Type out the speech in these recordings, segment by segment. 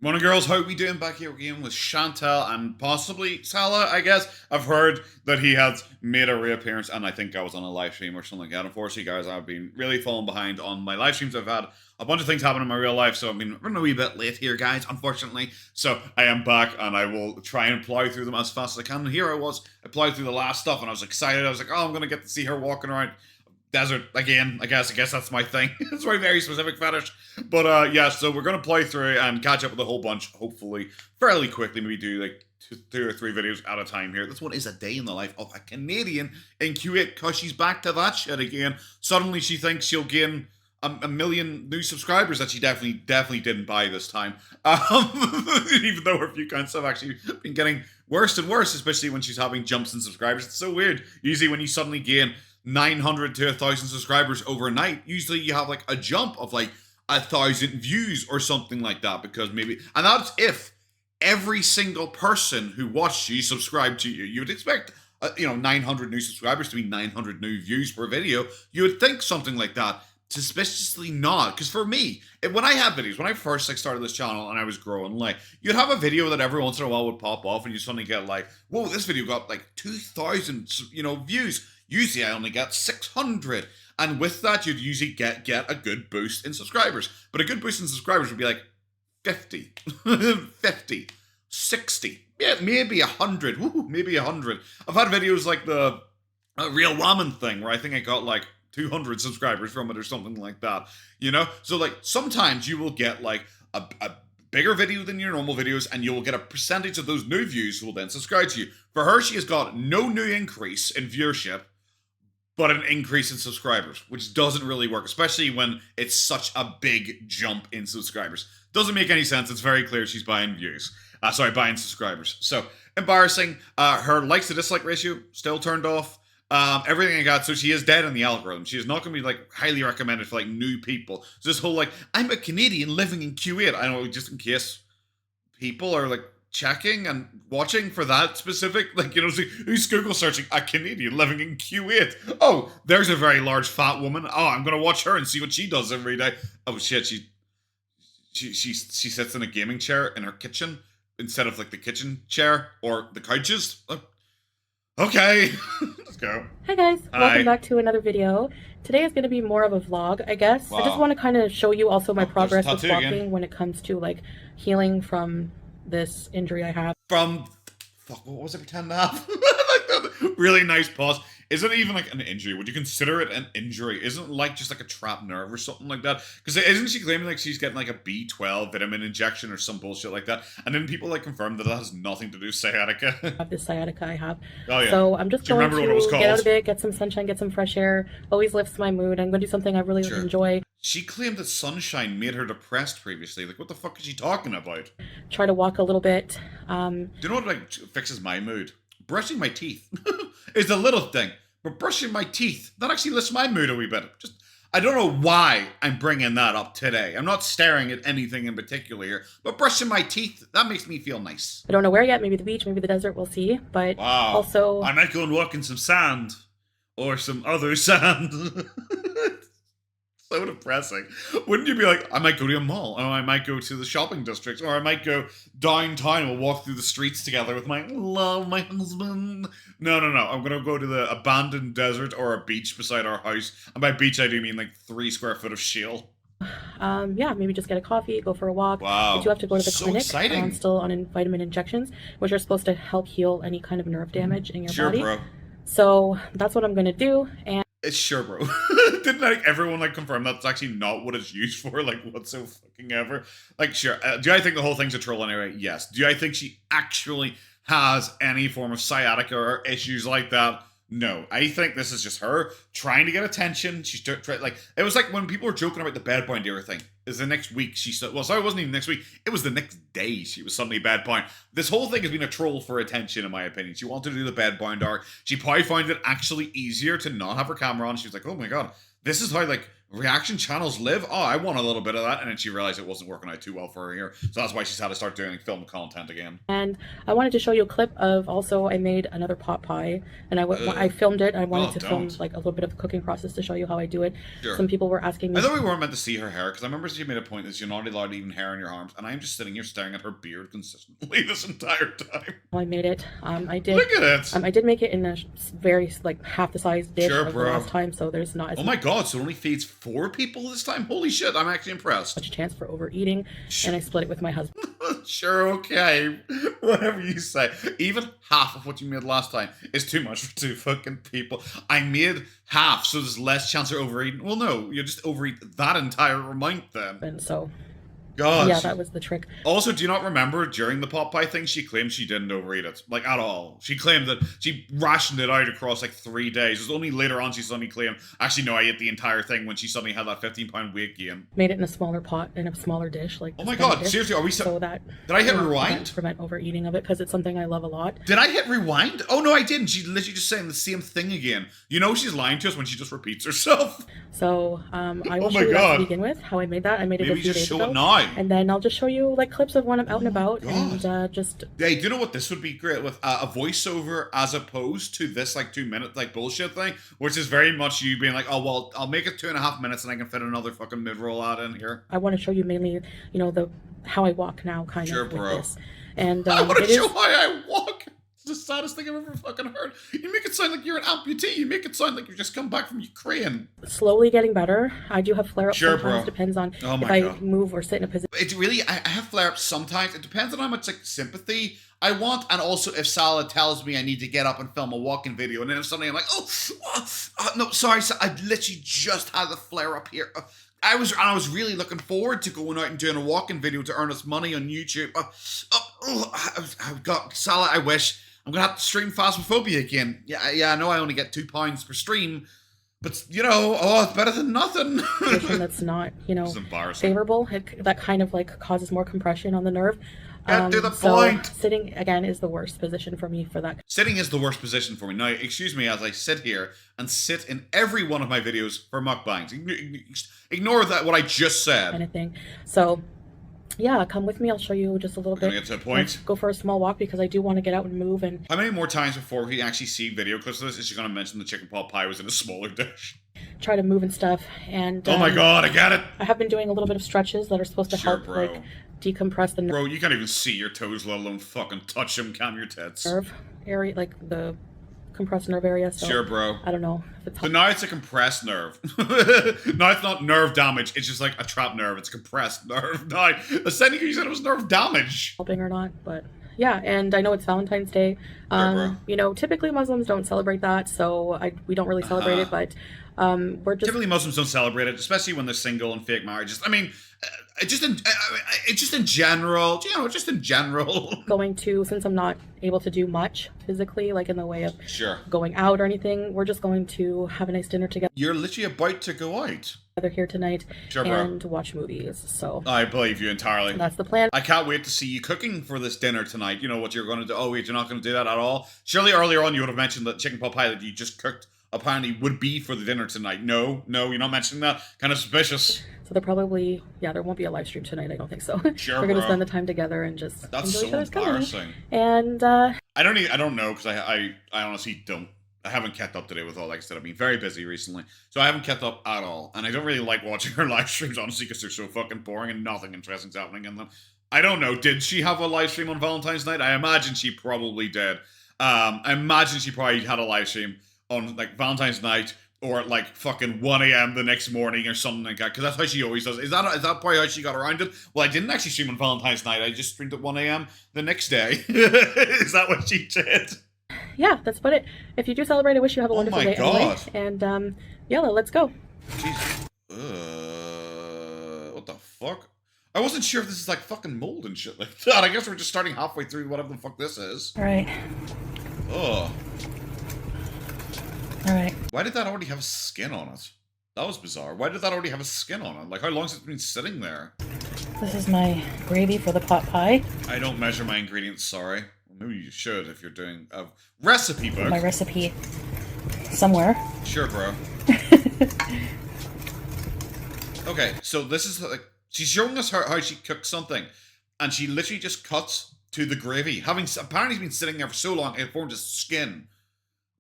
Morning, girls. How we doing back here again with Chantal and possibly Salah, I guess. I've heard that he has made a reappearance, and I think I was on a live stream or something like that. Unfortunately, guys, I've been really falling behind on my live streams. I've had a bunch of things happen in my real life, so I've been running a wee bit late here, guys, unfortunately. So I am back, and I will try and plow through them as fast as I can. And here I plowed through the last stuff, and I was excited. I was like, oh, I'm going to get to see her walking around desert again. I guess that's my thing. It's my very specific fetish. But yeah, so we're gonna play through and catch up with a whole bunch, hopefully, fairly quickly. Maybe do like two or three videos at a time here. This one is a day in the life of a Canadian in Kuwait, because she's back to that shit again. Suddenly she thinks she'll gain a million new subscribers that she definitely didn't buy this time. Even though her view counts have actually been getting worse and worse, especially when she's having jumps in subscribers. It's so weird. Usually when you suddenly gain 900 to 1,000 subscribers overnight, usually you have like a jump of like 1,000 views or something like that, because maybe, and that's if every single person who watched you subscribed to you. You would expect 900 new subscribers to be 900 new views per video. You would think something like that. Suspiciously not, because for me, when I had videos, when I first started this channel and I was growing, like, you'd have a video that every once in a while would pop off, and you suddenly get like, whoa, this video got like 2,000 views. Usually I only get 600, and with that you'd usually get a good boost in subscribers. But a good boost in subscribers would be like 50 50, 60, yeah, maybe 100. Woo, maybe 100. I've had videos like the real ramen thing where I think I got like 200 subscribers from it or something like that, so like sometimes you will get like a bigger video than your normal videos, and you will get a percentage of those new views who will then subscribe to you. For her, she has got no new increase in viewership, but an increase in subscribers, which doesn't really work, especially when it's such a big jump in subscribers. Doesn't make any sense. It's very clear she's buying views. Buying subscribers. So, embarrassing. Her likes to dislike ratio, still turned off. Everything I got, so she is dead in the algorithm. She is not going to be like highly recommended for like new people. So this whole like, I'm a Canadian living in Kuwait. I know, just in case people are like checking and watching for that specific, like, so who's Google searching a Canadian living in Kuwait? Oh, there's a very large fat woman. Oh, I'm gonna watch her and see what she does every day. Oh shit, she sits in a gaming chair in her kitchen instead of like the kitchen chair or the couches. Okay, let's go. Hi guys, Hi. Welcome back to another video. Today is going to be more of a vlog, I guess. Wow. I just want to kind of show you also my progress with walking again. when it comes to like healing from this injury I have. What was it, pretend to have? Really nice pause. Is it even like an injury? Would you consider it an injury? Isn't it like just like a trapped nerve or something like that? Because isn't she claiming like she's getting like a B12 vitamin injection or some bullshit like that? And then people like confirm that has nothing to do with sciatica. I have this sciatica I have. Oh yeah. So I'm just going to get out a called? bit, get some sunshine, get some fresh air. Always lifts my mood. I'm going to do something I really enjoy. She claimed that sunshine made her depressed previously. Like, what the fuck is she talking about? Try to walk a little bit. Do you know what like fixes my mood? Brushing my teeth is a little thing. But brushing my teeth, that actually lifts my mood a wee bit. I don't know why I'm bringing that up today. I'm not staring at anything in particular here, but brushing my teeth, that makes me feel nice. I don't know where yet, maybe the beach, maybe the desert, we'll see. But also, I might go and walk in some sand. Or some other sand. So depressing. Wouldn't you be like, I might go to a mall, or I might go to the shopping district, or I might go downtown and we'll walk through the streets together with my husband. No. I'm going to go to the abandoned desert or a beach beside our house. And by beach, I do mean like 3 square foot of shale. yeah, maybe just get a coffee, go for a walk. Wow. I do have to go to the clinic. Exciting. I'm still on vitamin injections, which are supposed to help heal any kind of nerve damage in your body. Bro. So that's what I'm going to do. And it's sure, bro. Didn't like everyone like confirm that's actually not what it's used for? Like, whatso fucking ever? Like, sure. Do I think the whole thing's a troll anyway? Yes. Do I think she actually has any form of sciatica or issues like that? No. I think this is just her trying to get attention. She's like, it was like when people were joking about the bedbound era thing. Is the next week she said, well, sorry, it wasn't even next week. It was the next day she was suddenly bedbound. This whole thing has been a troll for attention, in my opinion. She wanted to do the bedbound arc. She probably found it actually easier to not have her camera on. She was like, oh my god, this is how like reaction channels live. Oh, I want a little bit of that. And then she realized it wasn't working out too well for her here. So that's why she's had to start doing film content again. And I wanted to show you a clip of also I made another pot pie, and I filmed it. I wanted to film like a little bit of the cooking process to show you how I do it. Sure. Some people were asking me. I thought we weren't meant to see her hair, because I remember she made a point that you're not allowed to even hair in your arms, and I'm just sitting here staring at her beard consistently this entire time. I made it. I did. Look at it. I did make it in a very like half the size dish Sure, of the last time, so there's not as oh my god, so it only feeds 4 people this time? Holy shit, I'm actually impressed. much chance for overeating, and I split it with my husband. Sure, okay. Whatever you say. Even half of what you made last time is too much for 2 fucking people. I made half, so there's less chance of overeating. Well, no, you just overeat that entire amount then. And so, God. yeah, that was the trick. Also, do you not remember during the pot pie thing, she claimed she didn't overeat it? Like, at all. She claimed that she rationed it out across, like, 3 days. It was only later on she suddenly claimed, actually, no, I ate the entire thing when she suddenly had that 15-pound weight gain. Made it in a smaller pot, in a smaller dish. Like, oh my god, seriously, are we so that... Did I hit rewind? Prevent overeating of it, because it's something I love a lot. Did I hit rewind? Oh, no, I didn't. She's literally just saying the same thing again. You know she's lying to us when she just repeats herself. So, I will show you that to begin with, how I made that. I made it a few days ago. Maybe just show it now. And then I'll just show you, like, clips of when I'm out and about, and just... Hey, do you know what this would be great with? A voiceover as opposed to this, like, 2-minute, like, bullshit thing, which is very much you being like, oh, well, I'll make it 2.5 minutes and I can fit another fucking mid-roll ad in here. I want to show you mainly, you know, how I walk now, kind of, with bro. This. And, I want to show how I walk! It's the saddest thing I've ever fucking heard. You make it sound like you're an amputee. You make it sound like you've just come back from Ukraine. Slowly getting better. I do have flare-ups sometimes. Bro. Depends on if I move or sit in a position. It's really, I have flare-ups sometimes. It depends on how much, like, sympathy I want, and also if Salah tells me I need to get up and film a walking video, and then if suddenly I'm like, no, sorry, I literally just had a flare-up here. I was really looking forward to going out and doing a walking video to earn us money on YouTube. I've got Salah, I wish. I'm going to have to stream Phasmophobia again. Yeah, I know I only get £2 per stream, but, you know, it's better than nothing. That's not, you know, favorable. That kind of, like, causes more compression on the nerve. Get to the point. Sitting, again, is the worst position for me for that. Sitting is the worst position for me. Now, excuse me as I sit here and sit in every one of my videos for mukbangs. Ignore that, what I just said. Kind of thing. So... yeah, come with me. I'll show you just a little bit. Get to the point. Let's go for a small walk because I do want to get out and move. And how many more times before we actually see video clips of this is she going to mention the chicken pot pie was in a smaller dish? Try to move and stuff. And oh my god, I get it. I have been doing a little bit of stretches that are supposed to help like decompress the nerve. Bro, you can't even see your toes, let alone fucking touch them. Calm your tits. Nerve area, like the compressed nerve area. So sure, bro. I don't know if it's. So now it's a compressed nerve. Now it's not nerve damage. It's just like a trapped nerve. It's a compressed nerve. Now, the second you said it was nerve damage. Helping or not, but yeah. And I know it's Valentine's Day. You know, typically Muslims don't celebrate that, so we don't really celebrate it. But we're just typically Muslims don't celebrate it, especially when they're single and fake marriages. I mean. Just in general, you know, just in general. Going to, since I'm not able to do much physically, like in the way of going out or anything, we're just going to have a nice dinner together. You're literally about to go out. Here tonight and watch movies. So I believe you entirely. That's the plan. I can't wait to see you cooking for this dinner tonight. You know what you're going to do. Oh wait, you're not going to do that at all. Surely earlier on you would have mentioned that chicken pot pie that you just cooked apparently would be for the dinner tonight. No, you're not mentioning that. Kind of suspicious. So there won't be a live stream tonight. I don't think so. Sure, we're gonna spend the time together and just that's so embarrassing. And I don't know because I honestly don't. I haven't kept up today with all. Like I said, I've been very busy recently, so I haven't kept up at all. And I don't really like watching her live streams honestly because they're so fucking boring and nothing interesting's happening in them. I don't know. Did she have a live stream on Valentine's night? I imagine she probably did. I imagine she probably had a live stream on like Valentine's night or at like fucking 1 a.m. the next morning or something like that, because that's how she always does. Is that probably how she got around it? Well, I didn't actually stream on Valentine's night. I just streamed at 1 a.m. the next day. Is that what she did? Yeah, that's about it. If you do celebrate, I wish you have a wonderful day anyway. And yeah, let's go. Jesus. What the fuck? I wasn't sure if this is like fucking mold and shit like that. I guess we're just starting halfway through whatever the fuck this is. All right. Ugh. Alright. Why did that already have skin on it? That was bizarre. Why did that already have a skin on it? Like, how long has it been sitting there? This is my gravy for the pot pie. I don't measure my ingredients, sorry. Maybe you should if you're doing a recipe book. My recipe somewhere. Sure, bro. Okay, so this is like she's showing us how she cooks something, and she literally just cuts to the gravy, having apparently been sitting there for so long it formed a skin,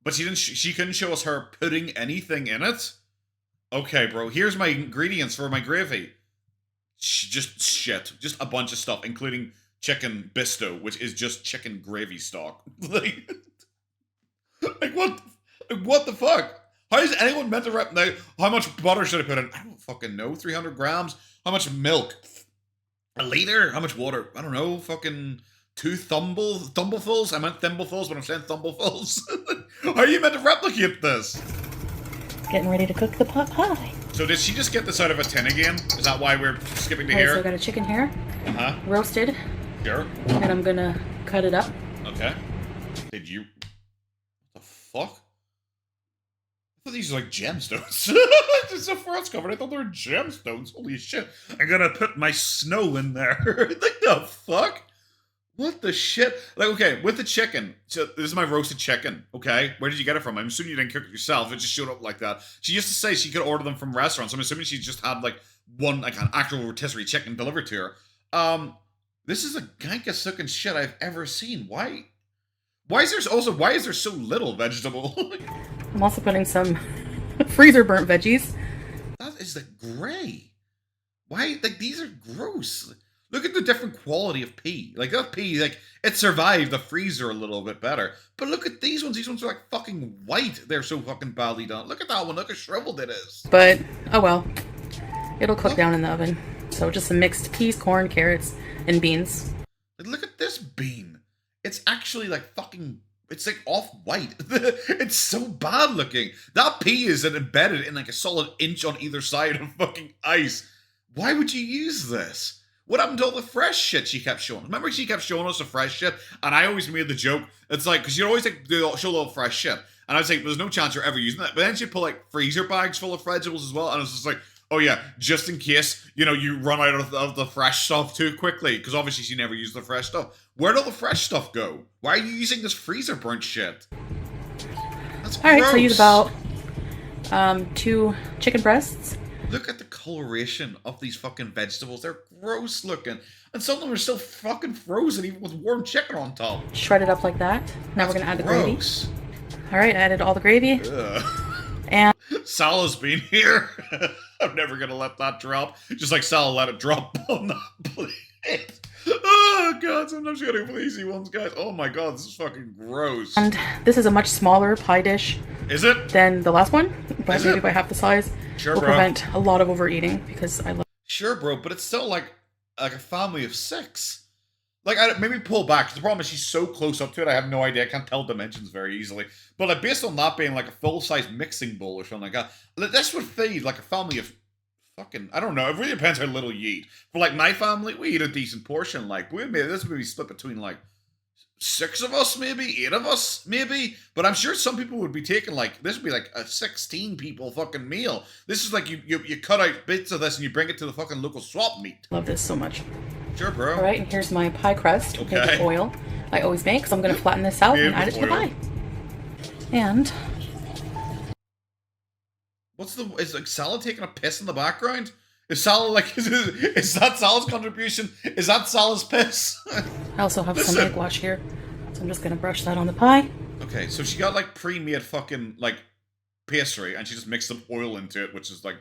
but she didn't. She couldn't show us her putting anything in it. Okay, bro. Here's my ingredients for my gravy. Just shit, just a bunch of stuff, including chicken bisto, which is just chicken gravy stock. like, like what? Like what the fuck? How is anyone meant to rep now? How much butter should I put in? I don't fucking know. 300 grams. How much milk? A liter? How much water? I don't know. Fucking two thumblefuls? I meant thimblefuls, but I'm saying thumblefuls. How are you meant to replicate this? Getting ready to cook the pot pie. So did she just get this out of a tin again? Is that why we're skipping to Okay, here? so I got a chicken here. Uh-huh. Roasted. Sure. And I'm gonna cut it up. Okay. Did you... What the fuck? I thought these were like gemstones. It's so far it's covered. I thought they were gemstones. Holy shit. I'm gonna put my snow in there. Like the fuck? What the shit? Like, okay, with the chicken. So this is my roasted chicken, okay? Where did you get it from? I'm assuming you didn't cook it yourself. It just showed up like that. She used to say she could order them from restaurants. I'm assuming she just had like one, like an actual rotisserie chicken delivered to her. This is the gankest looking shit I've ever seen. Why? Why is there so little vegetable? I'm also putting some freezer burnt veggies. That is the gray. Why? Like, these are gross. Look at the different quality of pea. Like, that pea, like, it survived the freezer a little bit better. But look at these ones. These ones are, like, fucking white. They're so fucking badly done. Look at that one. Look how shriveled it is. But, oh well. It'll cook down in the oven. So just some mixed peas, corn, carrots, and beans. Like, look at this bean. It's actually, like, fucking... It's, like, off-white. It's so bad looking. That pea is embedded in, like, a solid inch on either side of fucking ice. Why would you use this? What happened to all the fresh shit she kept showing? Remember she kept showing us the fresh shit? And I always made the joke. It's like, because you'd always like, show a little fresh shit. And I was like, there's no chance you're ever using that. But then she'd pull like freezer bags full of vegetables as well. And I was just like, oh yeah, just in case, you know, you run out of the fresh stuff too quickly. Because obviously she never used the fresh stuff. Where'd all the fresh stuff go? Why are you using this freezer burnt shit? That's gross. Alright, so I use about 2 chicken breasts. Look at the coloration of these fucking vegetables. They're gross looking. And some of them are still fucking frozen, even with warm chicken on top. Shred it up like that. Now we're going to add the gravy. Gross. Alright, I added all the gravy. Ugh. And Salah's been here. I'm never going to let that drop. Just like Salah let it drop on that plate. Oh, God. Sometimes you gotta go for the easy ones, guys. Oh, my God. This is fucking gross. And this is a much smaller pie dish. Is it? Than the last one. But Is maybe it? by half the size. Sure, will bro. prevent a lot of overeating because I love. Sure, bro. But it's still like a family of 6. Like, maybe pull back. 'Cause the problem is she's so close up to it. I have no idea. I can't tell dimensions very easily. But like, based on that being like a full-size mixing bowl or something like that, this would feed like a family of fucking, I don't know. It really depends how little you eat. For like my family, we eat a decent portion. Like, this would be split between like 6 of us, maybe 8 of us, maybe. But I'm sure some people would be taking like, this would be like a 16 people fucking meal. This is like you cut out bits of this and you bring it to the fucking local swap meet. Love this so much. Sure, bro. Alright, and here's my pie crust made Okay. with oil. I always make, so I'm going to flatten this out Made and add it with to the oil. pie. And What's the, is like Salah taking a piss in the background? Is Salah like, is that Salah's contribution? Is that Salah's piss? I also have some Listen. egg wash here. So I'm just going to brush that on the pie. Okay, so she got like pre-made fucking like pastry and she just mixed some oil into it, which is like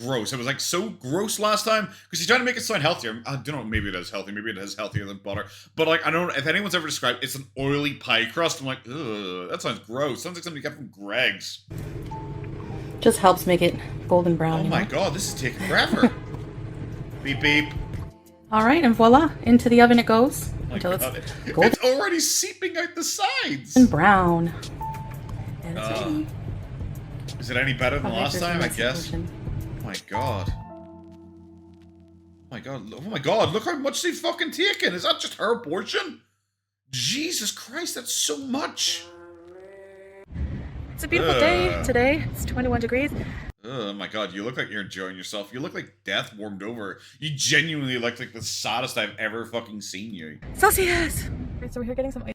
gross. It was like so gross last time because she's trying to make it sound healthier. I don't know, maybe it is healthy, maybe it is healthier than butter. But like, I don't know if anyone's ever described it's an oily pie crust. I'm like, ugh, that sounds gross. Sounds like something you got from Greg's. Just helps make it golden brown. Oh you my know? god, this is taking forever. Beep beep. Alright, and voila, into the oven it goes Oh my until god. it's golden It's already seeping out the sides. brown. And it's ready. Is it any better than Oh, last there's the time? I next guess. portion. Oh my god. Oh my god. Oh my god. Look how much they've fucking taken. Is that just her portion? Jesus Christ, that's so much. It's a beautiful day today. It's 21 degrees. Oh my god, you look like you're enjoying yourself. You look like death warmed over. You genuinely look like the saddest I've ever fucking seen you. Celsius! Right, so we're here getting some ice.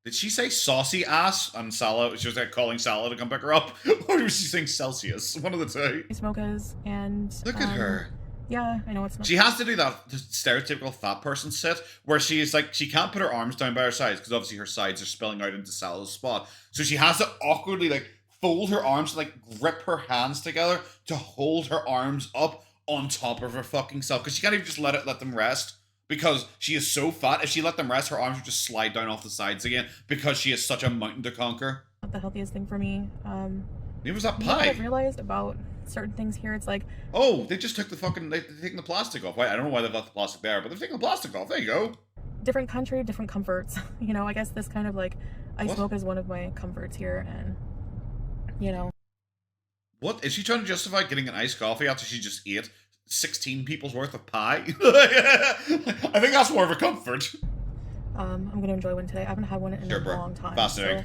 Did she say saucy ass? And Salah, she was like calling Salah to come pick her up. Or was she saying Celsius? One of the two. Mochas and look at her. Yeah, I know it's not. She has to do that stereotypical fat person sit where she's like, she can't put her arms down by her sides because obviously her sides are spilling out into Salah's spot. So she has to awkwardly like fold her arms, like grip her hands together to hold her arms up on top of her fucking self because she can't even just let them rest because she is so fat. If she let them rest, her arms would just slide down off the sides again because she is such a mountain to conquer. Not the healthiest thing for me. It was that you know what pie. I've realized about certain things here, it's like, oh, they just took the fucking, they've taken the plastic off. I don't know why they've left the plastic there, but they've taken the plastic off. There you go. Different country, different comforts. You know, I guess this kind of like ice mocha is one of my comforts here, and you know. What is she trying to justify getting an iced coffee after she just ate 16 people's worth of pie? I think that's more of a comfort. I'm gonna enjoy one today. I haven't had one in a long time. Fascinating.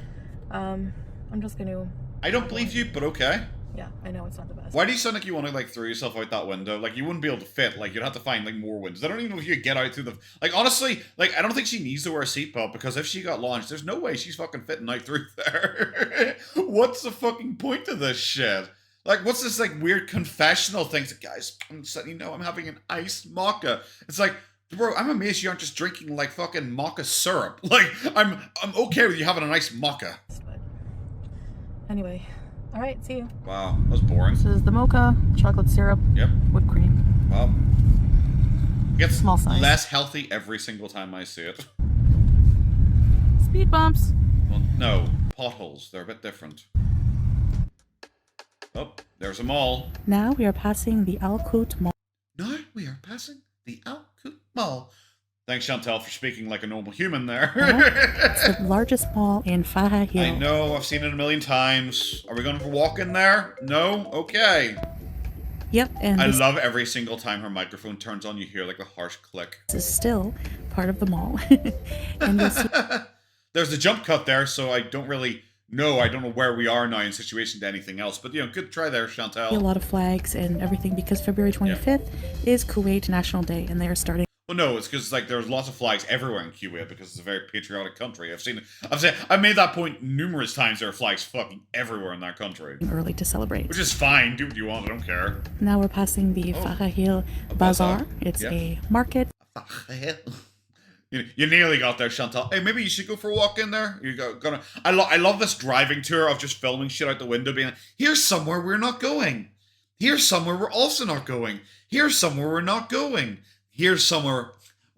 So, I'm just gonna. I don't believe you, but okay. Yeah, I know it's not the best. Why do you sound like you want to like throw yourself out that window? Like you wouldn't be able to fit. Like you'd have to find like more windows. I don't even know if you could get out through the. Like honestly, like I don't think she needs to wear a seatbelt because if she got launched, there's no way she's fucking fitting out through there. What's the fucking point of this shit? Like what's this like weird confessional thing? It's like, guys, I'm just letting you know I'm having an iced mocha. It's like, bro, I'm amazed you aren't just drinking like fucking mocha syrup. Like I'm okay with you having a nice mocha. Anyway. All right, see you. Wow, that was boring. This is the mocha, chocolate syrup, whipped cream. Wow. It gets small size. Less healthy every single time I see it. Speed bumps. Well, no, potholes. They're a bit different. Oh, there's a mall. Now we are passing the Al Qut Mall. Now we are passing the Al Qut Mall. Thanks, Chantal, for speaking like a normal human there. It's the largest mall in Faha Hill. I know, I've seen it a million times. Are we going for a walk in there? No? Okay. Yep, and I love every single time her microphone turns on, you hear like a harsh click. This is still part of the mall. And there's the jump cut there, so I don't really know. I don't know where we are now in situation to anything else. But, you know, good try there, Chantal. A lot of flags and everything because February 25th is Kuwait National Day, and they are starting. Well, no, it's because like there's lots of flags everywhere in Kuwait because it's a very patriotic country. I've made that point numerous times. There are flags fucking everywhere in that country. Early to celebrate. Which is fine. Do what you want. I don't care. Now we're passing the Faha Hill Bazaar. It's a market. You nearly got there, Chantal. Hey, maybe you should go for a walk in there. I love this driving tour of just filming shit out the window, being like, here's somewhere we're not going. Here's somewhere we're also not going. Here's somewhere we're not going. Here's somewhere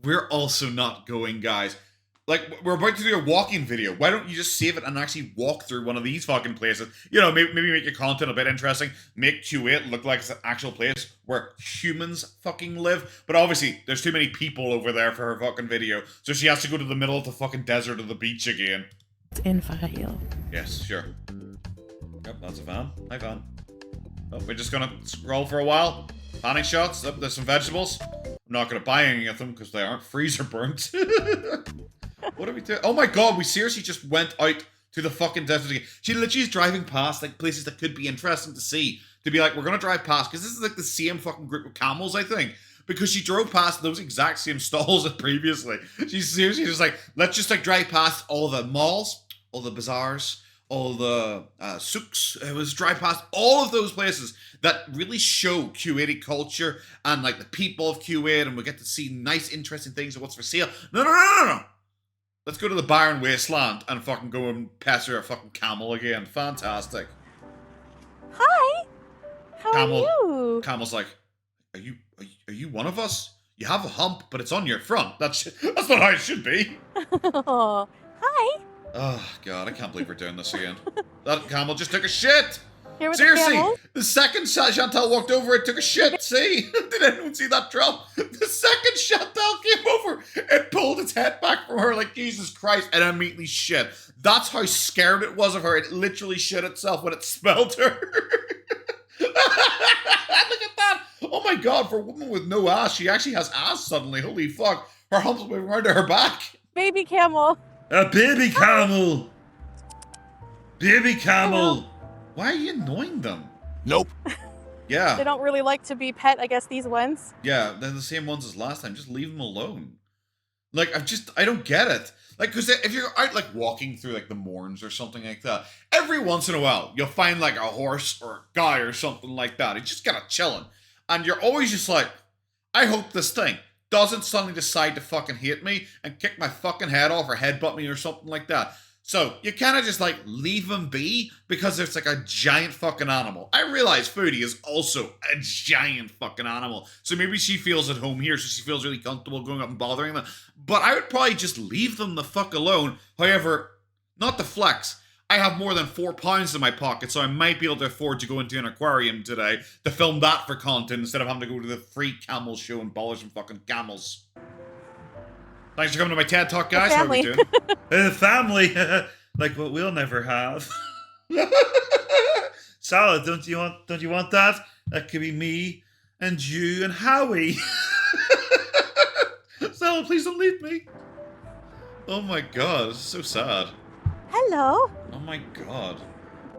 we're also not going, guys. Like, we're about to do a walking video. Why don't you just save it and actually walk through one of these fucking places? You know, maybe make your content a bit interesting. Make Kuwait look like it's an actual place where humans fucking live. But obviously, there's too many people over there for her fucking video. So she has to go to the middle of the fucking desert or the beach again. In Faha Hill. Yes, sure. Yep, that's a van. Hi, van. Oh, we're just gonna scroll for a while. Panning shots. Oh, there's some vegetables. I'm not going to buy any of them because they aren't freezer burnt. What are we doing? Oh my god, we seriously just went out to the fucking desert again. She literally is driving past like places that could be interesting to see. To be like, we're going to drive past, because this is like the same fucking group of camels, I think. Because she drove past those exact same stalls as previously. She's seriously just like, let's just like drive past all the malls, all the bazaars, all the souks. It was drive past all of those places that really show Kuwaiti culture and like the people of Kuwait, and we get to see nice, interesting things of what's for sale. No. Let's go to the barren wasteland and fucking go and pester a fucking camel again. Fantastic. Hi. How are you? Camel's like, are you one of us? You have a hump, but it's on your front. That's not how it should be. Oh, hi. Oh, God, I can't believe we're doing this again. That camel just took a shit. Here with Seriously, the the second Chantal walked over, it took a shit. See? Did anyone see that drop? The second Chantal came over, it pulled its head back from her like, Jesus Christ, and immediately shit. That's how scared it was of her. It literally shit itself when it smelled her. Look at that. Oh my God, for a woman with no ass, she actually has ass suddenly. Holy fuck. Her hump's moving around to her back. Baby camel. A baby camel. Baby camel. Hello. Why are you annoying them? Nope. Yeah. They don't really like to be pet, I guess, these ones. Yeah, they're the same ones as last time. Just leave them alone. Like, I don't get it. Like, because if you're out, like, walking through, like, the Morns or something like that, every once in a while, you'll find, like, a horse or a guy or something like that. He's just kind of chilling. And you're always just like, I hope this thing doesn't suddenly decide to fucking hate me and kick my fucking head off or headbutt me or something like that. So you kind of just like leave him be because it's like a giant fucking animal. I realize Foodie is also a giant fucking animal. So maybe she feels at home here, so she feels really comfortable going up and bothering them. But I would probably just leave them the fuck alone. However, not to flex. I have more than 4 pounds in my pocket, so I might be able to afford to go into an aquarium today to film that for content instead of having to go to the free camel show and bother some fucking camels. Thanks for coming to my TED Talk, guys. How are we doing? Family, like what we'll never have. Salad, don't you want that? That could be me and you and Howie. Salad, please don't leave me. Oh my god, this is so sad. Hello. Oh my god.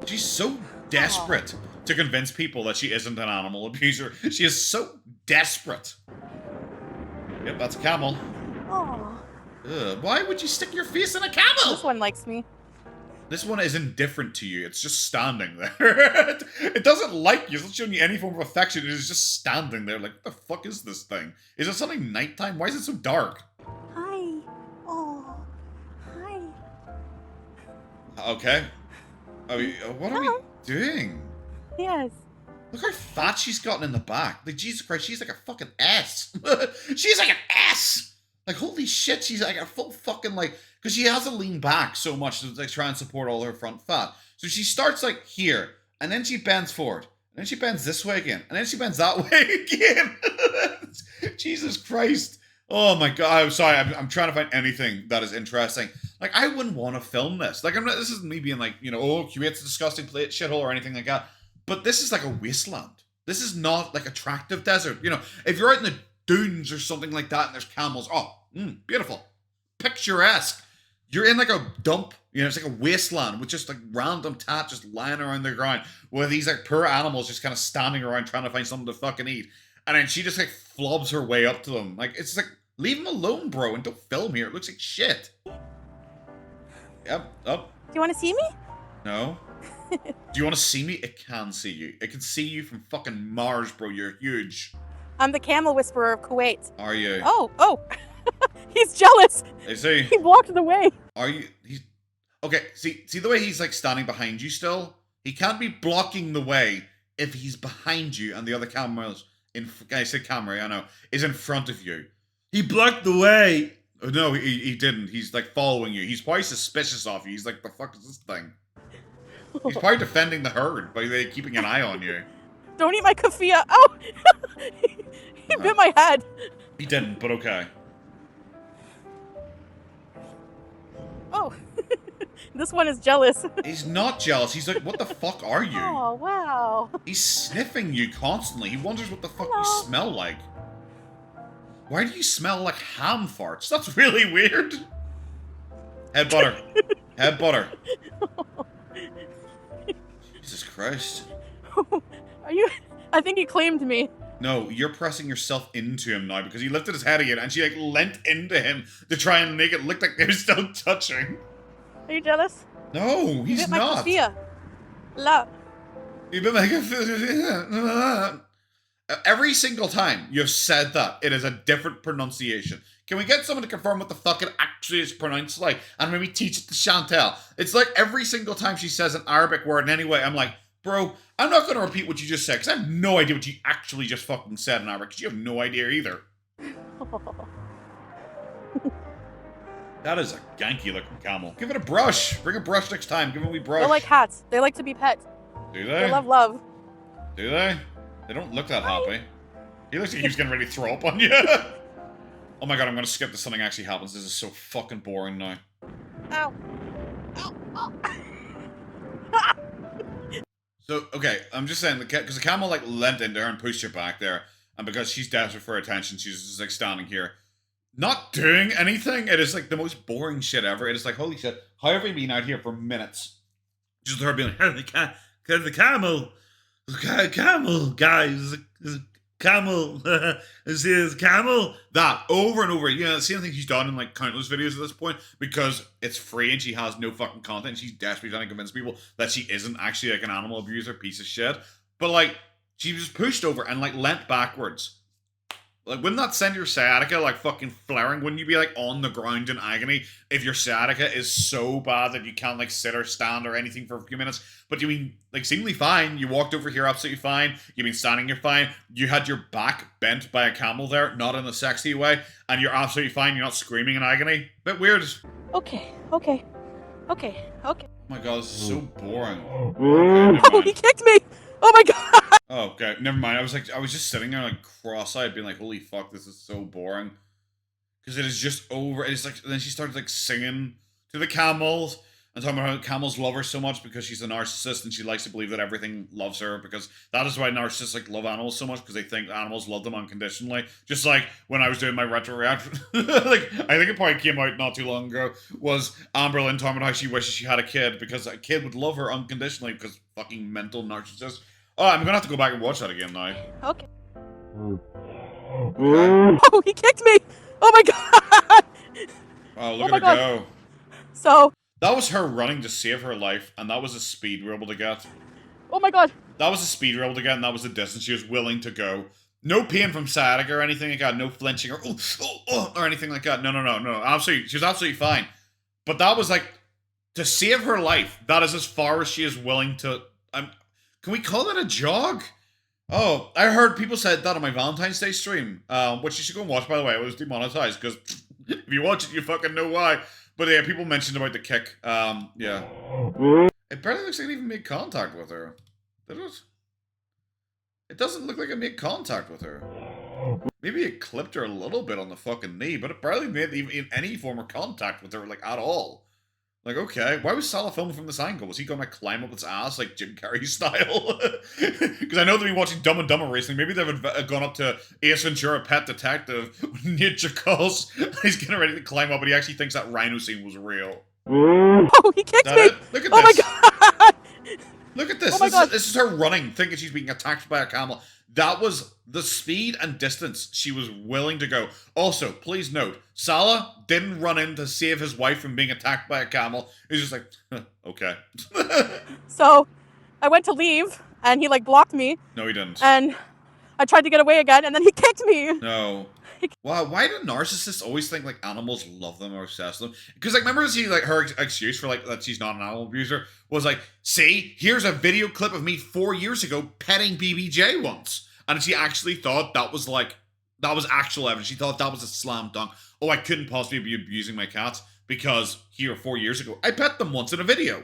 She's so desperate to convince people that she isn't an animal abuser. She is so desperate. Yep, that's a camel. Oh. Ugh, why would you stick your face in a camel? This one likes me. This one is indifferent to you. It's just standing there. It doesn't like you. It's not showing you any form of affection. It is just standing there like, what the fuck is this thing? Is it something nighttime? Why is it so dark? Hi. Oh. Hi. Okay. What are we doing? Yes. Look how fat she's gotten in the back. Like, Jesus Christ, she's like a fucking S. She's like an S! Like, holy shit, she's like a full fucking, like... Because she has to lean back so much to, like, try and support all her front fat. So she starts, like, here, and then she bends forward. And then she bends this way again. And then she bends that way again. Jesus Christ. Oh, my God. I'm sorry. I'm trying to find anything that is interesting. Like, I wouldn't want to film this. Like, this isn't me being like, you know, oh, Kuwait's a disgusting plate shithole or anything like that. But this is like a wasteland. This is not like attractive desert. You know, if you're out in the dunes or something like that and there's camels, beautiful. Picturesque. You're in like a dump, you know, it's like a wasteland with just like random tat just lying around the ground where these like poor animals just kind of standing around trying to find something to fucking eat. And then she just like flobs her way up to them. Like, it's like, leave them alone, bro, and don't film here. It looks like shit. Yep, up. Do you want to see me? No. Do you want to see me? It can see you. It can see you from fucking Mars, bro. You're huge. I'm the camel whisperer of Kuwait. Are you? Oh. He's jealous. Is he? He blocked the way. Are you? He's okay. See the way he's like standing behind you still. He can't be blocking the way if he's behind you and the other cameras in. I said camera. I know is in front of you. He blocked the way. Oh, no, he didn't. He's like following you. He's probably suspicious of you. He's like, the fuck is this thing? He's probably defending the herd by keeping an eye on you. Don't eat my kafia. Oh! He bit my head. He didn't, but okay. Oh. This one is jealous. He's not jealous. He's like, what the fuck are you? Oh, wow. He's sniffing you constantly. He wonders what the fuck you smell like. Why do you smell like ham farts? That's really weird. Head butter. Head butter. Jesus Christ. Are you... I think he claimed me. No, you're pressing yourself into him now because he lifted his head again and she like leant into him to try and make it look like they're still touching. Are you jealous? No, he's bit not. My kafia. La. You bit my Every single time you've said that, it is a different pronunciation. Can we get someone to confirm what the fuck it actually is pronounced like? And maybe teach it to Chantal. It's like every single time she says an Arabic word in any way, I'm like, bro, I'm not going to repeat what you just said, because I have no idea what you actually just fucking said in Arabic, because you have no idea either. That is a ganky looking camel. Give it a brush. Bring a brush next time. Give it a wee brush. They're like cats. They like to be pet. Do they? They love love. Do they? They don't look that happy. He looks like he was getting ready to throw up on you. Oh my god, I'm gonna skip this. Something actually happens. This is so fucking boring now. Ow. Ow. Ow. So, okay, I'm just saying, because the camel, like, leant into her and pushed her back there, and because she's desperate for attention, she's just, like, standing here, not doing anything. It is, like, the most boring shit ever. It is like, holy shit, how have we been out here for minutes? Just her being like, the camel, guys, Camel. This is camel. That over and over, the same thing she's done in like countless videos at this point because it's free and she has no fucking content. She's desperately trying to convince people that she isn't actually like an animal abuser piece of shit. But like, she was pushed over and like leant backwards. Like, wouldn't that send your sciatica like fucking flaring? Wouldn't you be like on the ground in agony if your sciatica is so bad that you can't like sit or stand or anything for a few minutes? But you mean like seemingly fine. You walked over here absolutely fine. You mean standing, you're fine. You had your back bent by a camel there, not in a sexy way, and you're absolutely fine. You're not screaming in agony. Bit weird. Okay. Oh my god, this is so boring. Oh, he kicked me! Oh my god! Oh, okay, never mind. I was just sitting there like cross-eyed, being like, "Holy fuck, this is so boring." Because it is just over. It's like then she started like singing to the camels and talking about how camels love her so much because she's a narcissist and she likes to believe that everything loves her because that is why narcissists like love animals so much because they think animals love them unconditionally. Just like when I was doing my retro reaction, like I think it probably came out not too long ago was Amberlynn talking about how she wishes she had a kid because a kid would love her unconditionally because fucking mental narcissist. Oh, I'm gonna have to go back and watch that again now. Okay. Okay. Oh, he kicked me! Oh my god! Oh, look Oh at her my go. So, That was her running to save her life, and that was the speed we were able to get. oh my god. That was the speed we were able to get, and that was the distance she was willing to go. No pain from sciatica or anything like that, no flinching or or anything like that. No. Absolutely, she was absolutely fine. But that was like, to save her life, that is as far as she is willing to... can we call that a jog? Oh, I heard people said that on my Valentine's Day stream, which you should go and watch, by the way. It was demonetized, because if you watch it, you fucking know why. But yeah, people mentioned about the kick. Yeah. It barely looks like it even made contact with her. Did it? It doesn't look like it made contact with her. Maybe it clipped her a little bit on the fucking knee, but it barely made even any form of contact with her, like, at all. Like, okay, why was Salah filming from this angle? Was he going to climb up its ass, like Jim Carrey style? Because I know they've been watching Dumb and Dumber recently. Maybe they've gone up to Ace Ventura, Pet Detective, when nature calls. He's getting ready to climb up, but he actually thinks that rhino scene was real. Oh, he kicked me! It? Look at Oh my this. god! Look at this. Oh my god. This is her running, thinking she's being attacked by a camel. That was the speed and distance she was willing to go. Also, please note, Salah didn't run in to save his wife from being attacked by a camel. He was just like, okay. So, I went to leave, and he, like, blocked me, No, he didn't. and I tried to get away again, and then he kicked me! No. Wow, why do narcissists always think, like, animals love them or obsessed with them? Because, like, remember her excuse for, like, that she's not an animal abuser was like, see, here's a video clip of me 4 years ago petting BBJ once. And she actually thought that was, like, that was actual evidence. She thought that was a slam dunk. Oh, I couldn't possibly be abusing my cats because here 4 years ago, I pet them once in a video.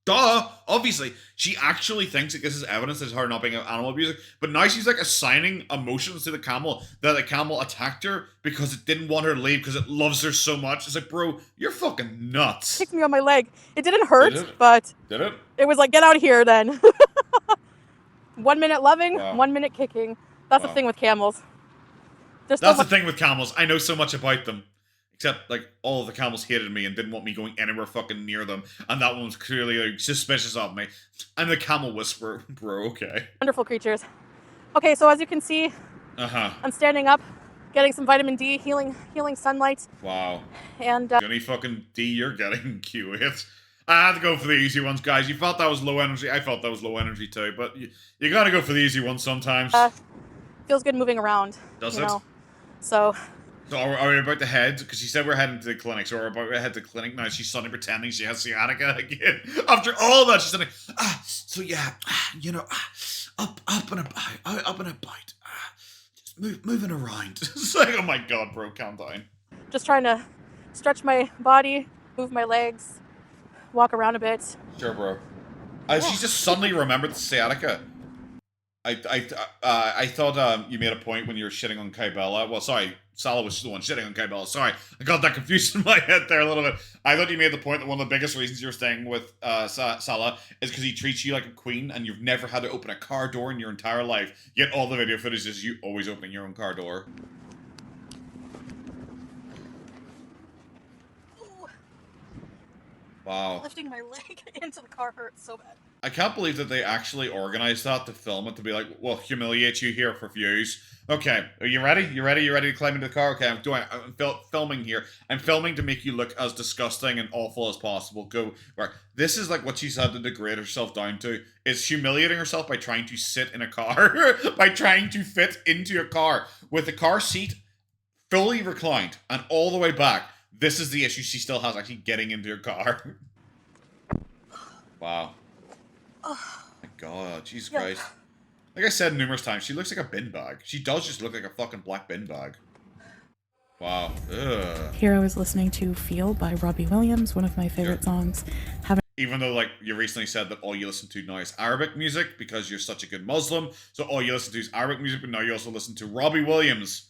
Duh! Obviously, she actually thinks that this is evidence that her not being an animal abuser, but now she's like assigning emotions to the camel that the camel attacked her because it didn't want her to leave because it loves her so much. It's like, bro, you're fucking nuts. Kicked me on my leg. It didn't hurt, Did it? but Did it? it was like, get out of here then. 1 minute loving, Wow. 1 minute kicking. That's the Wow. thing with camels. There's so That's the much- thing with camels. I know so much about them. Except, like, all of the camels hated me and didn't want me going anywhere fucking near them. And that one was clearly, like, suspicious of me. I'm the camel whisperer. Bro, okay. wonderful creatures. Okay, so as you can see, Uh-huh. I'm standing up, getting some vitamin D, healing sunlight, Wow. and The only fucking D you're getting, Q8. I had to go for the easy ones, guys. You felt that was low energy. I felt that was low energy, too. But you gotta go for the easy ones sometimes. feels good moving around. Does you it? know? So, So are we about to head? Because she said we're heading to the clinic, so we're about to head to the clinic now. She's suddenly pretending she has sciatica again. After all that, she's suddenly, so yeah, you know, up and about, just moving around. It's like, oh my god, bro, calm down. just trying to stretch my body, move my legs, walk around a bit. Sure, bro. She just suddenly remembered the sciatica. I thought you made a point when you were shitting on Kybella. Well, sorry, Salah was the one shitting on Kybella. Sorry, I got that confused in my head there a little bit. I thought you made the point that one of the biggest reasons you're staying with Salah is because he treats you like a queen and you've never had to open a car door in your entire life. Yet all the video footage is you always opening your own car door. Wow. Lifting my leg into the car hurts so bad. I can't believe that they actually organized that to film it, to be like, we'll humiliate you here for views. Okay, are you ready? You ready to climb into the car? Okay, I'm filming here. I'm filming to make you look as disgusting and awful as possible. Go. Right. This is like what she's had to degrade herself down to, is humiliating herself by trying to sit in a car, by trying to fit into a car with the car seat fully reclined and all the way back. This is the issue she still has, actually getting into her car. Wow. Oh my god, Jesus Christ. Like I said numerous times, she looks like a bin bag. She does just look like a fucking black bin bag. Wow. Ugh. Here I was listening to Feel by Robbie Williams, one of my favorite songs. Even though, like, you recently said that all you listen to now is Arabic music because you're such a good Muslim, so all you listen to is Arabic music, but now you also listen to Robbie Williams.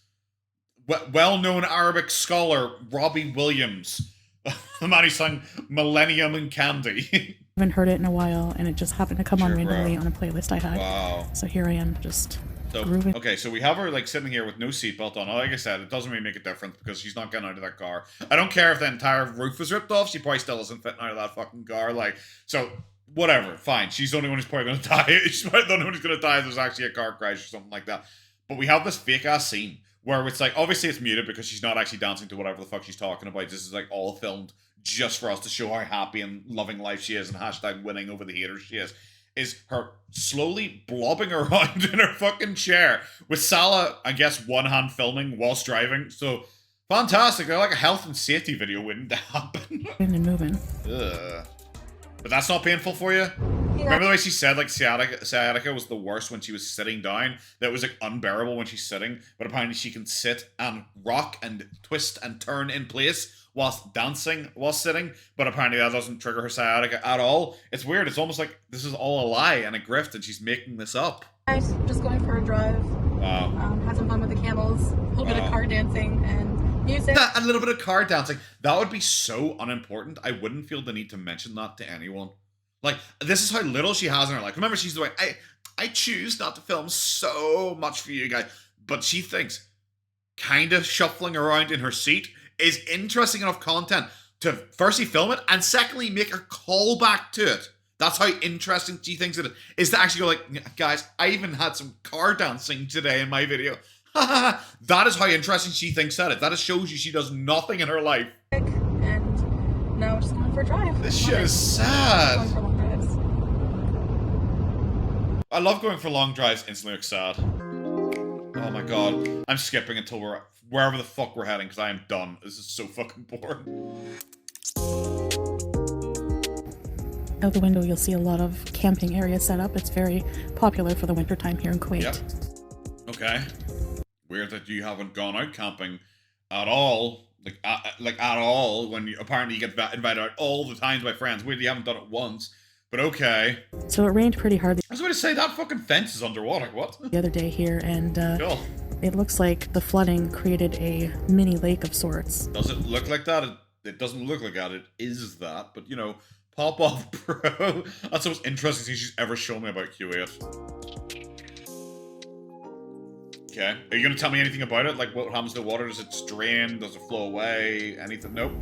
Well-known Arabic scholar, Robbie Williams. The man who sang Millennium and Candy. Haven't heard it in a while, and it just happened to come on randomly on a playlist I had. Wow. So here I am, just grooving. Okay, so we have her like sitting here with no seatbelt on. Like I said, it doesn't really make a difference because she's not getting out of that car. I don't care if the entire roof was ripped off. She probably still isn't fitting out of that fucking car. Like, so whatever, fine. She's the only one who's probably going to die. She's probably the only one who's going to die if there's actually a car crash or something like that. But we have this fake ass scene where it's like, obviously it's muted because she's not actually dancing to whatever the fuck she's talking about. This is like all filmed just for us to show how happy and loving life she is and hashtag winning over the haters she is her slowly blobbing around in her fucking chair with Salah, I guess, one hand filming whilst driving. So fantastic. They're like a health and safety video waiting to happen. And moving. Ugh. But that's not painful for you? Yeah. Remember the way she said, like, sciatica was the worst when she was sitting down? That was, like, unbearable when she's sitting. But apparently she can sit and rock and twist and turn in place whilst dancing, whilst sitting. But apparently that doesn't trigger her sciatica at all. It's weird. It's almost like this is all a lie and a grift and she's making this up. Guys, just going for a drive. Wow. Had some fun with the camels. A little bit of car dancing and music. A little bit of car dancing. That would be so unimportant. I wouldn't feel the need to mention that to anyone. Like, this is how little she has in her life. Remember, she's the way, I choose not to film so much for you guys. But she thinks kind of shuffling around in her seat is interesting enough content to firstly film it and secondly make a call back to it. That's how interesting she thinks it is to actually go like, guys, I even had some car dancing today in my video. That is how interesting she thinks that is. That shows you she does nothing in her life. And now we're just going for a drive. This shit is sad. Going for long drives. I love going for long drives, instantly look sad. Oh my god. I'm skipping until we're wherever the fuck we're heading because I am done. This is so fucking boring. Out the window you'll see a lot of camping areas set up. It's very popular for the wintertime here in Kuwait. Yep. Okay. Weird that you haven't gone out camping at all. Like at all, when you apparently you get invited out all the time by friends. Weird you haven't done it once. But okay. So it rained pretty hard. I was going to say, that fucking fence is underwater. What? The other day here, and cool. It looks like the flooding created a mini lake of sorts. Does it look like that? It doesn't look like that. It is that. But, you know, pop off, bro. That's the most interesting thing she's ever shown me about Kuwait. Okay. Are you going to tell me anything about it? Like, what happens to the water? Does it drain? Does it flow away? Anything? Nope.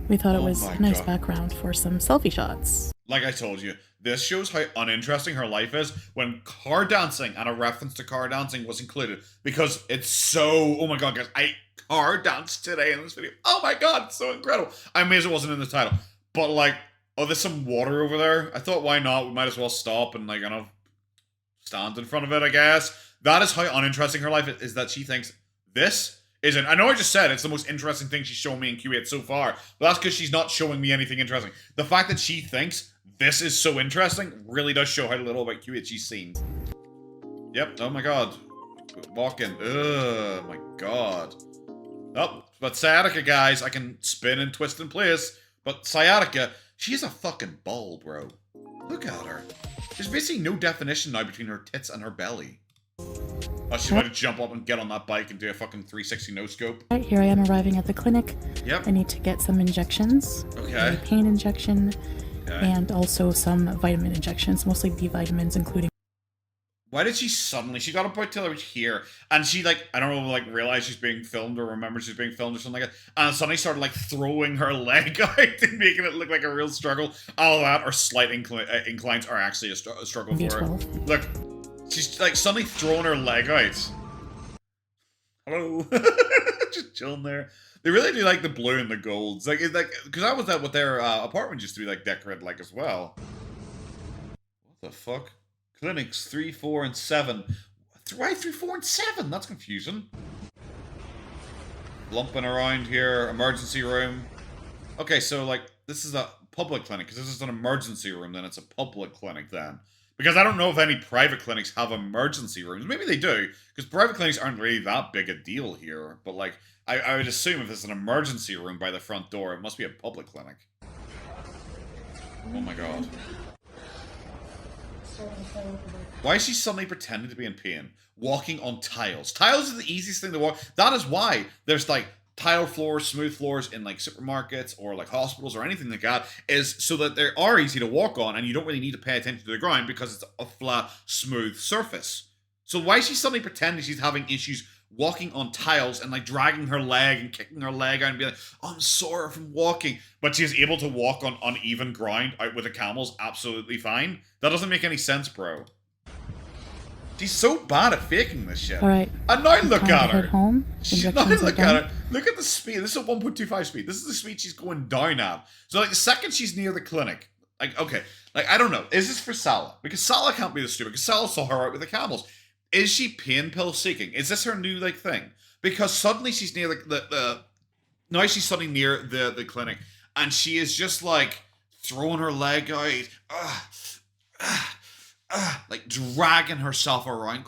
We thought it was a nice background for some selfie shots. Like I told you, this shows how uninteresting her life is when car dancing and a reference to car dancing was included. Because it's so, oh my god, guys, I car danced today in this video. Oh my god, it's so incredible. I amazed it wasn't in the title. But like, oh, there's some water over there. I thought, why not? We might as well stop and like, you know, stand in front of it, I guess. That is how uninteresting her life is that she thinks this isn't. I know I just said it's the most interesting thing she's shown me in Kuwait so far, but that's because she's not showing me anything interesting. The fact that she thinks this is so interesting really does show how little about Kuwait she's seen. Yep, oh my god. Walking. Ugh, my god. Oh, but sciatica, guys, I can spin and twist in place, but sciatica, she is a fucking ball, bro. Look at her. There's basically no definition now between her tits and her belly. Oh, she's about to jump up and get on that bike and do a fucking 360 no-scope. Right, here I am arriving at the clinic. Yep. I need to get some injections. Okay. A pain injection. Okay. And also some vitamin injections, mostly B vitamins, including... Why did she suddenly? She got about till here, and she like I don't know, like realized she's being filmed or remembered she's being filmed or something like that, and suddenly started like throwing her leg out and making it look like a real struggle. All that or slight inclines are actually a struggle for her. Look, she's like suddenly throwing her leg out. Hello, just chilling there. They really do like the blue and the golds, like it's like because I was at what their apartment used to be like decorated like as well. What the fuck? Clinics 3, 4, and 7. Why 3, 4, and 7? That's confusing. Lumping around here. Emergency room. Okay, so, like, this is a public clinic. Because this is an emergency room, then it's a public clinic, then. Because I don't know if any private clinics have emergency rooms. Maybe they do. Because private clinics aren't really that big a deal here. But, like, I would assume if it's an emergency room by the front door, it must be a public clinic. Oh my god. Why is she suddenly pretending to be in pain? Walking on tiles. Tiles is the easiest thing to walk. That is why there's like tile floors, smooth floors in like supermarkets or like hospitals or anything like that, is so that they are easy to walk on and you don't really need to pay attention to the ground because it's a flat, smooth surface. So why is she suddenly pretending she's having issues walking on tiles and like dragging her leg and kicking her leg out and being like, oh, I'm sore from walking, but she's able to walk on uneven ground out with the camels absolutely fine? That doesn't make any sense, bro. She's so bad at faking this shit. All right. And now look at her. Head home. Now look at her. Look at the speed. This is a 1.25 speed. This is the speed she's going down at. So like the second she's near the clinic, like okay, like I don't know. Is this for Salah? Because Salah can't be the stupid. Because Salah saw her out with the camels. Is she pain pill seeking? Is this her new like thing? Because suddenly she's near the now she's suddenly near the clinic and she is just like throwing her leg out, like dragging herself around.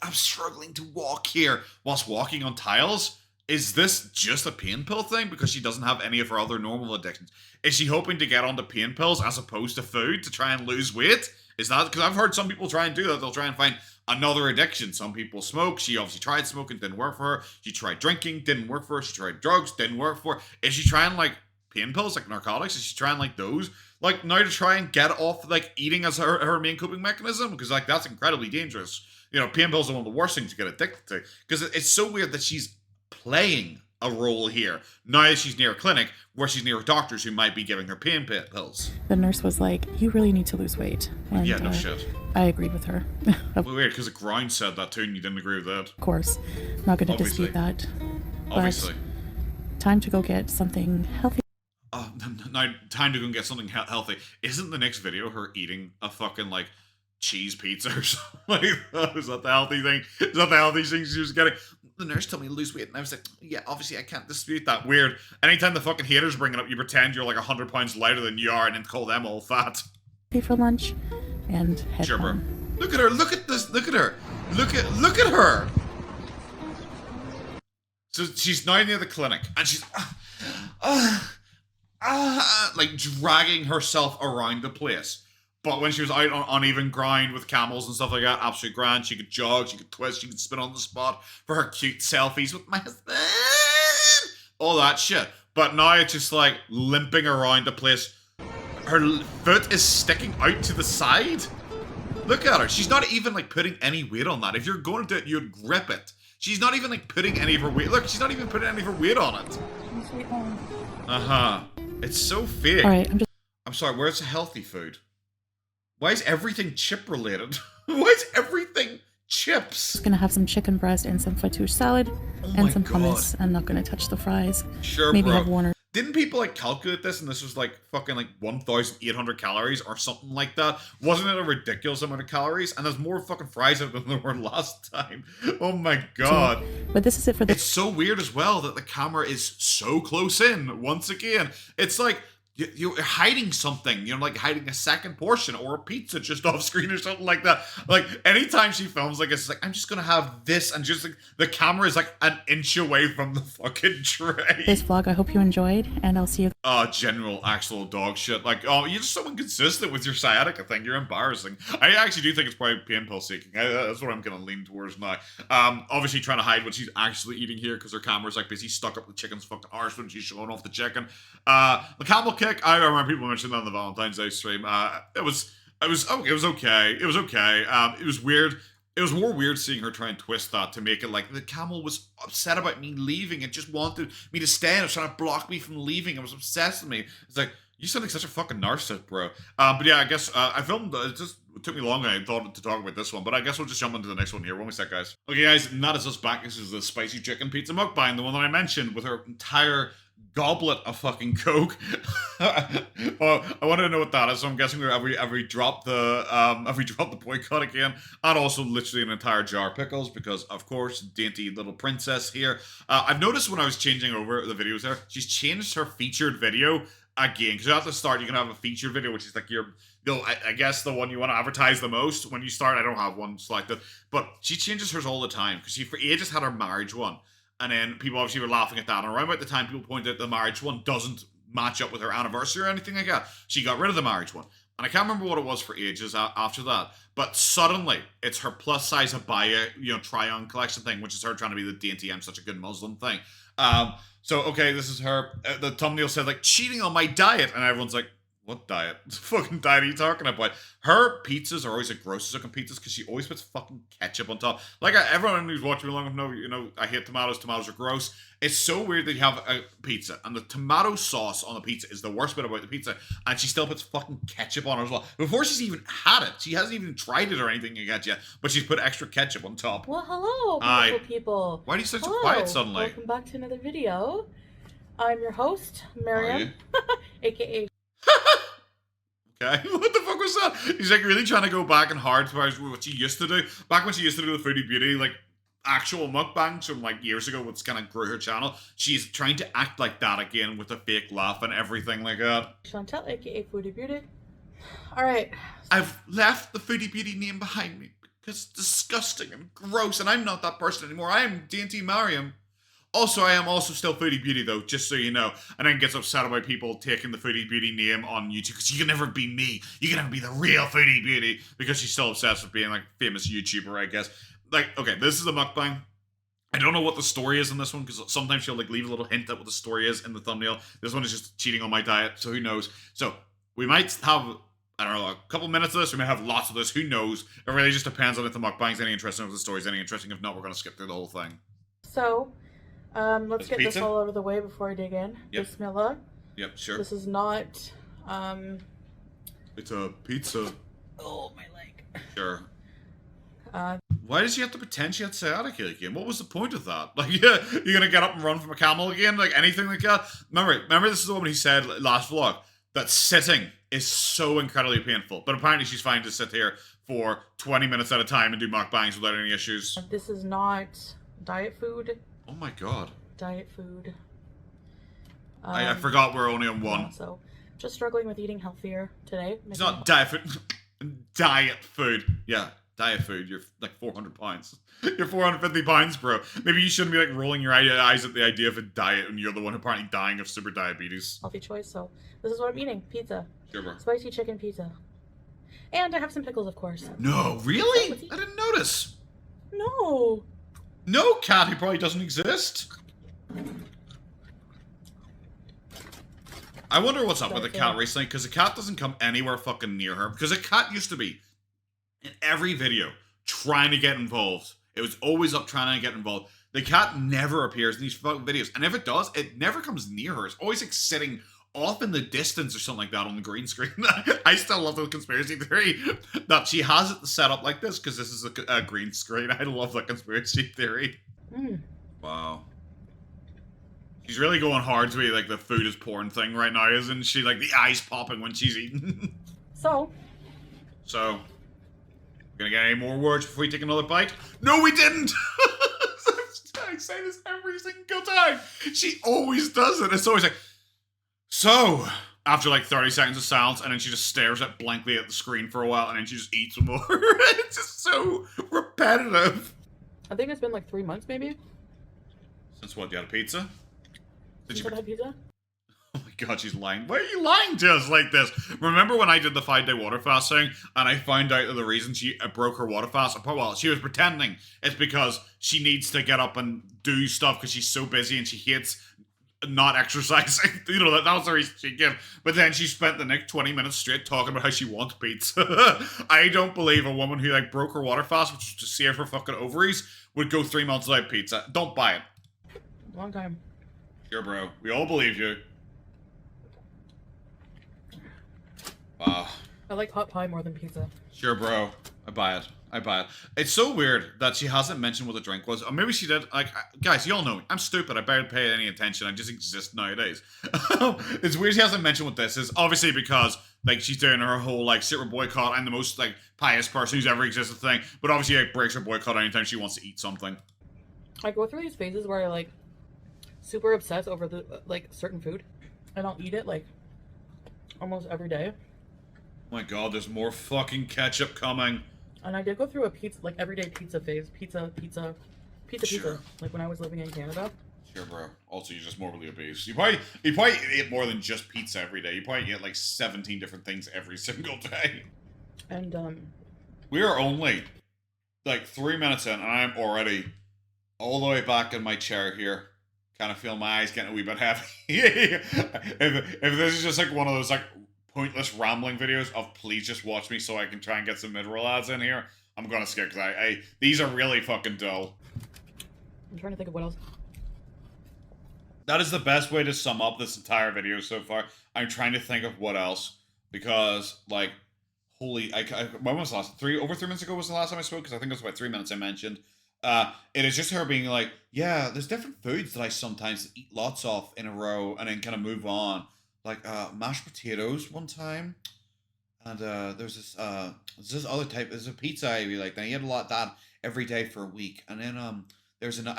I'm struggling to walk here whilst walking on tiles. Is this just a pain pill thing because she doesn't have any of her other normal addictions? Is she hoping to get onto pain pills as opposed to food to try and lose weight? Is that because I've heard some people try and do that? They'll try and find another addiction. Some people smoke. She obviously tried smoking, didn't work for her. She tried drinking, didn't work for her. She tried drugs, didn't work for her. Is she trying like pain pills, like narcotics? Is she trying like those? Like now to try and get off like eating as her main coping mechanism? Because like that's incredibly dangerous. You know, pain pills are one of the worst things to get addicted to. Because it's so weird that she's playing a role here. Now that she's near a clinic where she's near doctors who might be giving her pain pills. The nurse was like, you really need to lose weight. And, yeah, no shit. I agreed with her. Weird, because the ground said that too and you didn't agree with that. Of course. Not going to dispute that. Obviously. But time to go get something healthy. Now, time to go and get something healthy. Isn't the next video her eating a fucking, like, cheese pizza or something like that? Is that the healthy thing? Is that the healthy thing she was getting? The nurse told me to lose weight, and I was like, yeah, obviously I can't dispute that. Weird. Anytime the fucking haters bring it up, you pretend you're like 100 pounds lighter than you are and then call them all fat. For lunch and head sure, home. Bro. Look at her. Look at this. Look at her. Look at her. So she's now near the clinic, and she's like dragging herself around the place. But when she was out on uneven ground with camels and stuff like that, absolute grand. She could jog, she could twist, she could spin on the spot for her cute selfies with my husband. All that shit. But now it's just like limping around the place. Her foot is sticking out to the side. Look at her. She's not even like putting any weight on that. If you're going to do it, you'd grip it. She's not even like putting any of her weight. Look, she's not even putting any of her weight on it. It's so fake. All right, I'm sorry, where's the healthy food? Why is everything chip related? Why is everything chips? Gonna have some chicken breast and some fattoush salad and some hummus. I'm not gonna touch the fries. Sure, maybe bro. have one or Didn't people like calculate this and this was like fucking like 1,800 calories or something like that? Wasn't it a ridiculous amount of calories? And there's more fucking fries out than there were last time. Oh my god. But this is it for the. It's so weird as well that the camera is so close in. Once again, it's like you're hiding something, you know, like hiding a second portion or a pizza just off screen or something like that. Like anytime she films like it's like, I'm just gonna have this, and just like the camera is like an inch away from the fucking tray. This vlog, I hope you enjoyed, and I'll see you. General actual dog shit. Like, oh, you're just so inconsistent with your sciatica thing. You're embarrassing. I actually do think it's probably pain pill seeking. That's what I'm gonna lean towards now. Obviously trying to hide what she's actually eating here because her camera's like busy stuck up the chicken's fucking arse when she's showing off the chicken. The camel kick, I remember people mentioned that on the Valentine's Day stream. It was It was okay. It was okay. It was okay. It was weird. It was more weird seeing her try and twist that to make it like the camel was upset about me leaving and just wanted me to stay and it was trying to block me from leaving. It was obsessed with me. It's like, you sound like such a fucking narcissist, bro. But yeah, I guess I filmed. It took me longer than I thought to talk about this one, but I guess we'll just jump into the next one here. One sec, guys. Okay, guys, not as us back. This is the spicy chicken pizza mukbang, the one that I mentioned with her entire goblet of fucking Coke. Well, I wanted to know what that is, so I'm guessing we dropped the boycott again, and also literally an entire jar of pickles because, of course, dainty little princess here. I've noticed when I was changing over the videos there, she's changed her featured video again, because at the start you can have a featured video, which is like I guess the one you want to advertise the most. When you start, I don't have one selected, but she changes hers all the time because she for ages had her marriage one. And then people obviously were laughing at that. And around about the time people pointed out the marriage one doesn't match up with her anniversary or anything like that, she got rid of the marriage one. And I can't remember what it was for ages after that. But suddenly, it's her plus size abaya, try-on collection thing, which is her trying to be the dainty, I'm such a good Muslim thing. So, okay, this is her. The thumbnail said, like, cheating on my diet. And everyone's like, what diet? What fucking diet are you talking about? Her pizzas are always the grossest looking pizzas because she always puts fucking ketchup on top. Like, everyone who's watching me long enough know, I hate tomatoes. Tomatoes are gross. It's so weird that you have a pizza and the tomato sauce on the pizza is the worst bit about the pizza, and she still puts fucking ketchup on it as well. Before she's even had it. She hasn't even tried it or anything yet, but she's put extra ketchup on top. Well, hello, beautiful people. Why are you so quiet suddenly? Welcome back to another video. I'm your host, Mariam, aka... Okay, what the fuck was that? He's like really trying to go back and hard to what she used to do. Back when she used to do the Foodie Beauty, like actual mukbangs from like years ago, which kind of grew her channel. She's trying to act like that again with a fake laugh and everything like that. Chantal, aka Foodie Beauty. Alright. I've left the Foodie Beauty name behind me because it's disgusting and gross, and I'm not that person anymore. I am dainty Mariam. Also, I am also still Foodie Beauty, though, just so you know. And then gets upset about people taking the Foodie Beauty name on YouTube, because you can never be me. You can never be the real Foodie Beauty, because she's still obsessed with being, like, famous YouTuber, I guess. Like, okay, this is a mukbang. I don't know what the story is in this one, because sometimes she'll, like, leave a little hint at what the story is in the thumbnail. This one is just cheating on my diet, so who knows. So, we might have... I don't know, a couple minutes of this, we may have lots of this, who knows. It really just depends on if the mukbang's any interesting, if the story's any interesting. If not, we're going to skip through the whole thing. So... let's get pizza? this all out of the way before I dig in. Yep. Bismillah. Yep, sure. This is not, It's a pizza. Oh, my leg. Sure. Uh... Why does she have to pretend she had sciatica again? What was the point of that? Like, yeah, you're gonna get up and run from a camel again? Like, anything like that? Remember this is the woman who said last vlog that sitting is so incredibly painful. But apparently she's fine to sit here for 20 minutes at a time and do mukbangs without any issues. This is not diet food. Oh my god. Diet food. I forgot we're only on one. So, just struggling with eating healthier today. It's not diet food. Diet food. Yeah, diet food. You're like 400 pounds. You're 450 pounds, bro. Maybe you shouldn't be like rolling your eyes at the idea of a diet when you're the one apparently dying of super diabetes. Healthy choice, so this is what I'm eating. Pizza. Sure, bro. Spicy chicken pizza. And I have some pickles, of course. No, really? I didn't notice. No. No cat who probably doesn't exist. I wonder what's up with the cat recently, because the cat doesn't come anywhere fucking near her. Because the cat used to be, in every video, trying to get involved. It was always up trying to get involved. The cat never appears in these fucking videos. And if it does, it never comes near her. It's always like sitting off in the distance or something like that on the green screen. I still love the conspiracy theory that she has it set up like this because this is a green screen. I love that conspiracy theory. Wow. She's really going hard to be like the food is porn thing right now, isn't she? Like the eyes popping when she's eating. So, we're gonna get any more words before we take another bite? No, we didn't! I say this every single time. She always does it. It's always like, so, after like 30 seconds of silence, and then she just stares blankly at the screen for a while, and then she just eats more. It's just so repetitive. I think it's been like 3 months, maybe. Since what, you had a pizza? Did you have pizza? Oh my god, she's lying. Why are you lying to us like this? Remember when I did the 5-day water fasting, and I found out that the reason she broke her water fast, well, she was pretending it's because she needs to get up and do stuff because she's so busy and she hates not exercising. You know, that was the reason she gave. But then she spent the next 20 minutes straight talking about how she wants pizza. I don't believe a woman who like broke her water fast, which is to save her fucking ovaries, would go 3 months without pizza. Don't buy it. Long time. Sure, bro. We all believe you. Wow. I like hot pie more than pizza. Sure, bro. I buy it. I buy it. It's so weird that she hasn't mentioned what the drink was. Or maybe she did. Like, guys, you all know me. I'm stupid. I barely pay any attention. I just exist nowadays. It's weird she hasn't mentioned what this is. Obviously because, like, she's doing her whole, like, super boycott. I'm the most, like, pious person who's ever existed thing. But obviously, like, breaks her boycott anytime she wants to eat something. I go through these phases where I, like, super obsess over, the like, certain food. And I'll eat it, like, almost every day. Oh my god, there's more fucking ketchup coming. And I did go through a pizza, like, everyday pizza phase. Pizza. Sure. Like, when I was living in Canada. Sure, bro. Also, you're just morbidly obese. You probably eat more than just pizza every day. You probably eat, like, 17 different things every single day. And, We are only, like, 3 minutes in, and I'm already all the way back in my chair here. Kind of feel my eyes getting a wee bit heavy. if this is just, like, one of those, like, pointless rambling videos of please just watch me so I can try and get some mid-roll ads in here, I'm gonna skip because these are really fucking dull. I'm trying to think of what else. That is the best way to sum up this entire video so far. I'm trying to think of what else because, like, holy, when was the last? Over 3 minutes ago was the last time I spoke because I think it was about 3 minutes I mentioned. It is just her being like, yeah, there's different foods that I sometimes eat lots of in a row and then kind of move on. Like, mashed potatoes one time. And, there's this other type, there's a pizza I really like. And I eat a lot of that every day for a week. And then, and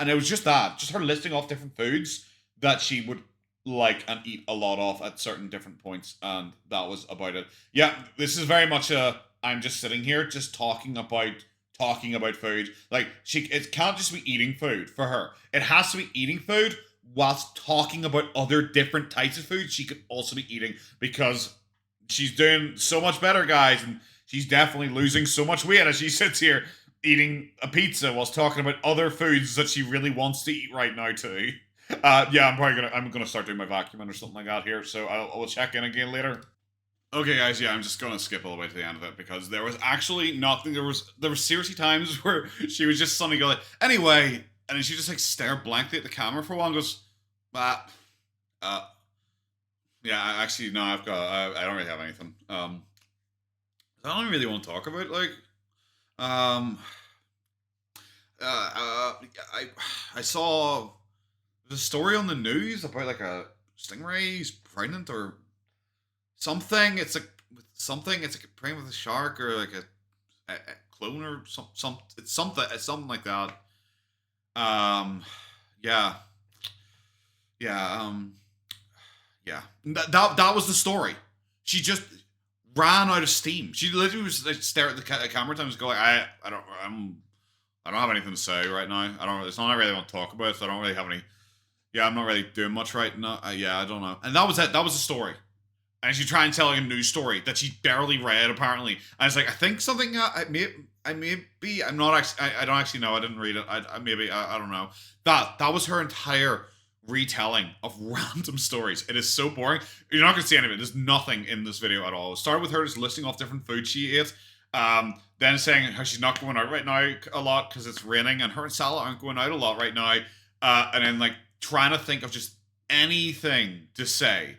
it was just that. Just her listing off different foods that she would like and eat a lot of at certain different points. And that was about it. Yeah, this is very much I'm just sitting here just talking about food. Like, it can't just be eating food for her. It has to be eating food whilst talking about other different types of food she could also be eating because she's doing so much better, guys, and she's definitely losing so much weight as she sits here eating a pizza whilst talking about other foods that she really wants to eat right now too. Yeah, I'm gonna start doing my vacuuming or something like that here, so I'll check in again later. Okay, guys, yeah, I'm just gonna skip all the way to the end of it because there was actually nothing. There was seriously times where she was just suddenly go like, anyway. And then she just like stare blankly at the camera for a while and goes, yeah, actually, no, I don't really have anything. I don't really want to talk about, like, I saw the story on the news about like a stingray's pregnant or something. It's like pregnant with a shark or like a clone or it's something like that. Yeah. That was the story. She just ran out of steam. She literally was like stare at the camera times going, I don't have anything to say right now. It's not I really want to talk about it. So I don't really have any. Yeah, I'm not really doing much right now. Yeah, I don't know. And that was it. That was the story. And she tried and tell like a news story that she barely read apparently. And it's like I think something. I'm not actually. I don't actually know. I didn't read it. I don't know. That was her entire retelling of random stories. It is so boring. You're not gonna see any of it. There's nothing in this video at all. It started with her just listing off different food she ate. Then saying how she's not going out right now a lot because it's raining, and her and Salah aren't going out a lot right now. And then like trying to think of just anything to say.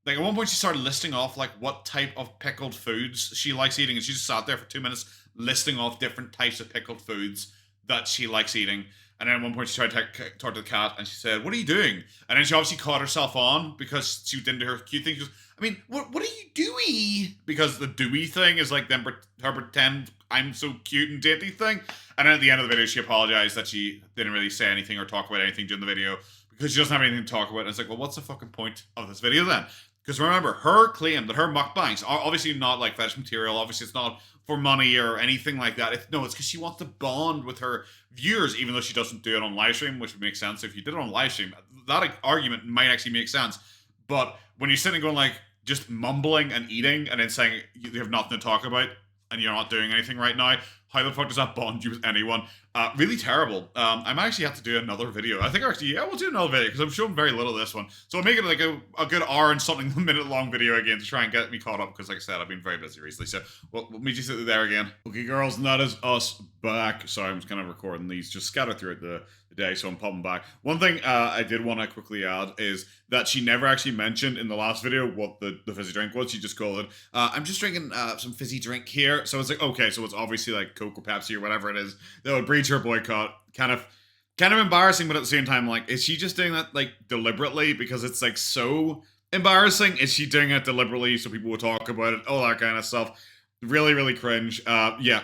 Like at one point she started listing off like what type of pickled foods she likes eating, and she just sat there for 2 minutes listing off different types of pickled foods that she likes eating. And then at one point she tried to talk to the cat and she said, "What are you doing?" And then she obviously caught herself on because she didn't do her cute thing. She goes, I mean, what are you doing? Because the doing thing is like them her pretend I'm so cute and dainty thing. And then at the end of the video she apologized that she didn't really say anything or talk about anything during the video because she doesn't have anything to talk about. And it's like, well, what's the fucking point of this video then? Because remember, her claim that her mukbangs are obviously not like fetish material. Obviously, it's not for money or anything like that. It's because she wants to bond with her viewers, even though she doesn't do it on live stream, which would make sense. If you did it on live stream, that argument might actually make sense. But when you're sitting going like, just mumbling and eating and then saying you have nothing to talk about and you're not doing anything right now, How the fuck does that bond you with anyone? Really terrible. I might actually have to do another video. I think actually, yeah, we'll do another video because I'm showing very little of this one. So I'll make it like a good hour and something minute long video again to try and get me caught up because like I said, I've been very busy recently. So we'll meet you there again. Okay, girls, and that is us back. Sorry, I'm just kind of recording these just scattered throughout the day, so I'm popping back. One thing I did want to quickly add is that she never actually mentioned in the last video what the fizzy drink was. She just called it, I'm just drinking some fizzy drink here. So it's like, okay, so it's obviously like Coke or Pepsi or whatever it is that would breach her boycott. Kind of embarrassing, but at the same time, like, is she just doing that like deliberately because it's like so embarrassing? Is she doing it deliberately so people will talk about it? All that kind of stuff. Really, really cringe. Yeah.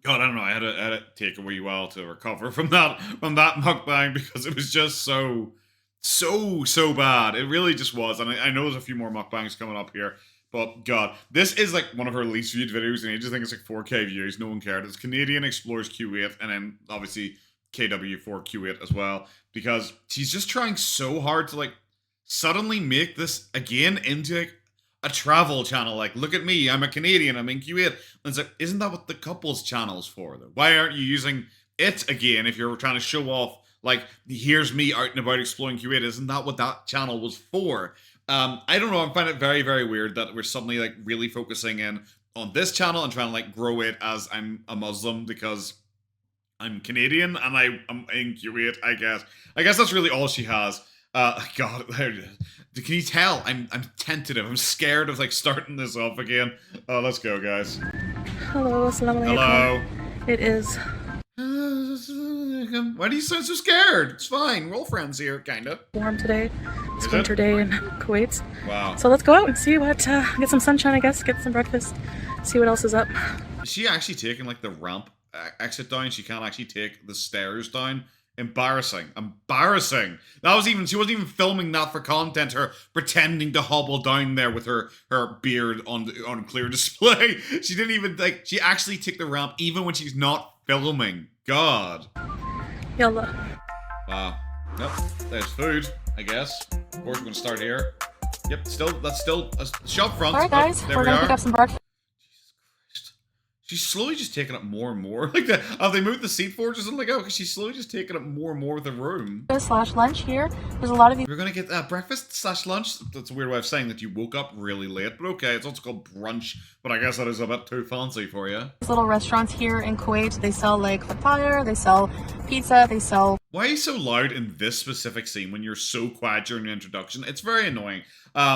God, I don't know. I had to take a wee while to recover from that mukbang because it was just so bad. It really just was. And I know there's a few more mukbangs coming up here, but God, this is like one of her least viewed videos, and I just think it's like 4K views. No one cared. It's Canadian Explores Q8, and then obviously KW4 Q8 as well, because she's just trying so hard to like suddenly make this again into like a travel channel. Like, look at me, I'm a Canadian, I'm in Q8. And it's like, isn't that what the couples channel's for though? Why aren't you using it again if you're trying to show off, like, here's me out and about exploring Q8? Isn't that what that channel was for? I don't know, I find it very, very weird that we're suddenly like really focusing in on this channel and trying to like grow it as I'm a Muslim because I'm Canadian and I'm in Q8, I guess. I guess that's really all she has. God, can you tell? I'm tentative. I'm scared of like starting this off again. Let's go, guys. Hello, assalamu alaikum. Hello. It is. Why do you sound so scared? It's fine. We're all friends here, kinda. Warm today. It's Is winter it? day in Kuwait. Wow. So let's go out and see what, get some sunshine, I guess, get some breakfast, see what else is up. Is she actually taking like the ramp exit down? She can't actually take the stairs down. Embarrassing. That was she wasn't even filming that for content, her pretending to hobble down there with her beard on clear display. She didn't even like, she actually took the ramp even when she's not filming. God. Yalla. Wow. Yep. There's food, I guess. Of course we're gonna start here. Yep, that's still a shop front. Alright guys, There we're we gonna are. pick up some breakfast. She's slowly just taking up more and more. Like have they moved the seat forward or something like that? Because she's slowly just taking up more and more of the room. Slash lunch here. There's a lot of these We're gonna get breakfast slash lunch. That's a weird way of saying that you woke up really late, but okay, it's also called brunch. But I guess that is a bit too fancy for you. little restaurants here in Kuwait. They sell like fataya, they sell pizza, they sell. Why are you so loud in this specific scene when you're so quiet during the introduction? It's very annoying.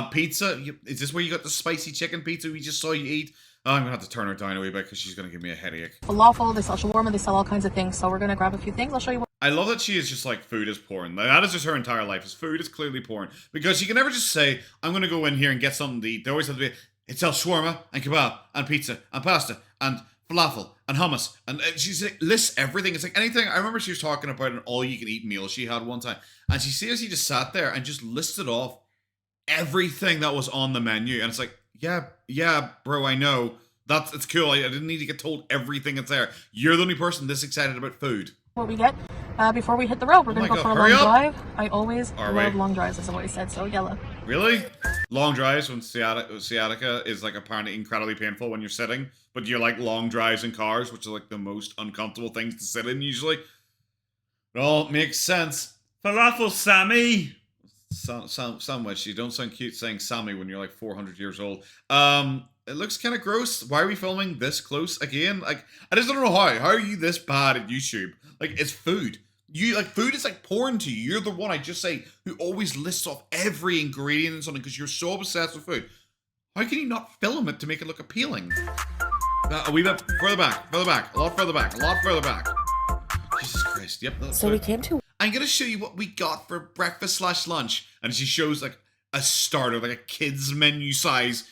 Pizza. Is this where you got the spicy chicken pizza we just saw you eat? Oh, I'm gonna have to turn her down a wee bit because she's gonna give me a headache. Falafel, they sell shawarma, they sell all kinds of things. So we're gonna grab a few things. I'll show you what. I love that she is just like, food is porn. Like, that is just her entire life. Is food is clearly porn. Because she can never just say, I'm going to go in here and get something to eat. They always have to be, it sells shawarma and kebab and pizza and pasta and falafel and hummus. And she lists everything. It's like anything. I remember she was talking about an all-you-can-eat meal she had one time. And she seriously just sat there and just listed off everything that was on the menu. And it's like, yeah, bro, I know. It's cool. I didn't need to get told everything that's there. You're the only person this excited about food. What we get before we hit the road. We're gonna go for a long drive. I always love long drives, as I've always said. So yalla. Really? Long drives when sciatica is like apparently incredibly painful when you're sitting, but you like long drives in cars, which are like the most uncomfortable things to sit in usually. It all makes sense. Falafel Sammy! Sandwich. You don't sound cute saying Sammy when you're like 400 years old. It looks kind of gross. Why are we filming this close again? Like, I just don't know how. How are you this bad at YouTube? Like, it's food. You like food is like porn to you. You're the one I just say who always lists off every ingredient and something because you're so obsessed with food. How can you not film it to make it look appealing? A wee bit further back, a lot further back. Jesus Christ. Yep. So we came to. I'm gonna show you what we got for breakfast slash lunch, and she shows like a starter, like a kid's menu size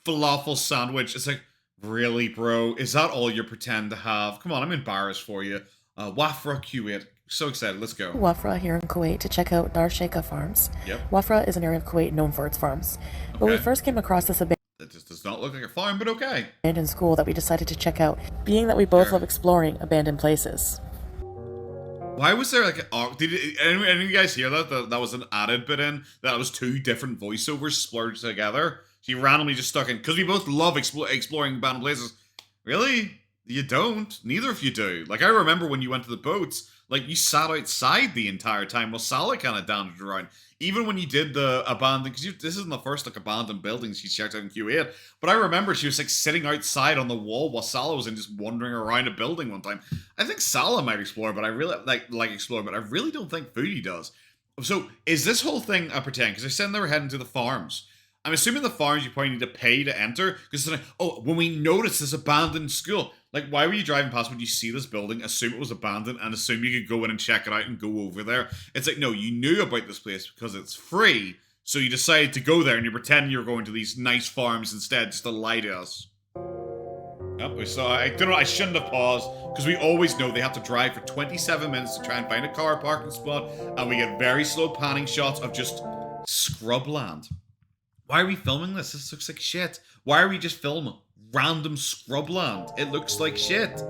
falafel sandwich. It's like, really, bro? Is that all you pretend to have? Come on, I'm embarrassed for you. Wafra Q8. So excited. Let's go. Wafra here in Kuwait to check out Dar Sheikha farms. Yep. Wafra is an area of Kuwait known for its farms. But we first came across this It just does not look like a farm, but okay. abandoned school that we decided to check out, being that we both love exploring abandoned places. Why was there like did any of you guys hear that was an added bit in that was two different voiceovers splurged together? She randomly just stuck in because we both love exploring abandoned places. Really? You don't. Neither of you do. Like, I remember when you went to the boats, like, you sat outside the entire time while Sally kind of dandered around. Even when you did the abandoned, because this isn't the first, like, abandoned buildings she checked out in Q8, but I remember she was, like, sitting outside on the wall while Sally was in just wandering around a building one time. I think Sally might explore, but I really, like explore, but I really don't think Foodie does. So, is this whole thing a pretend? Because they're saying they were heading to the farms. I'm assuming the farms you probably need to pay to enter, because it's like, oh, when we notice this abandoned school, like, why were you driving past when you see this building, assume it was abandoned, and assume you could go in and check it out and go over there? It's like, no, you knew about this place because it's free, so you decided to go there and you pretend you're going to these nice farms instead just to lie to us. Yep, we saw. I don't know, I shouldn't have paused, because we always know they have to drive for 27 minutes to try and find a car parking spot, and we get very slow panning shots of just scrubland. Why are we filming this? This looks like shit. Why are we just filming random scrubland? It looks like shit.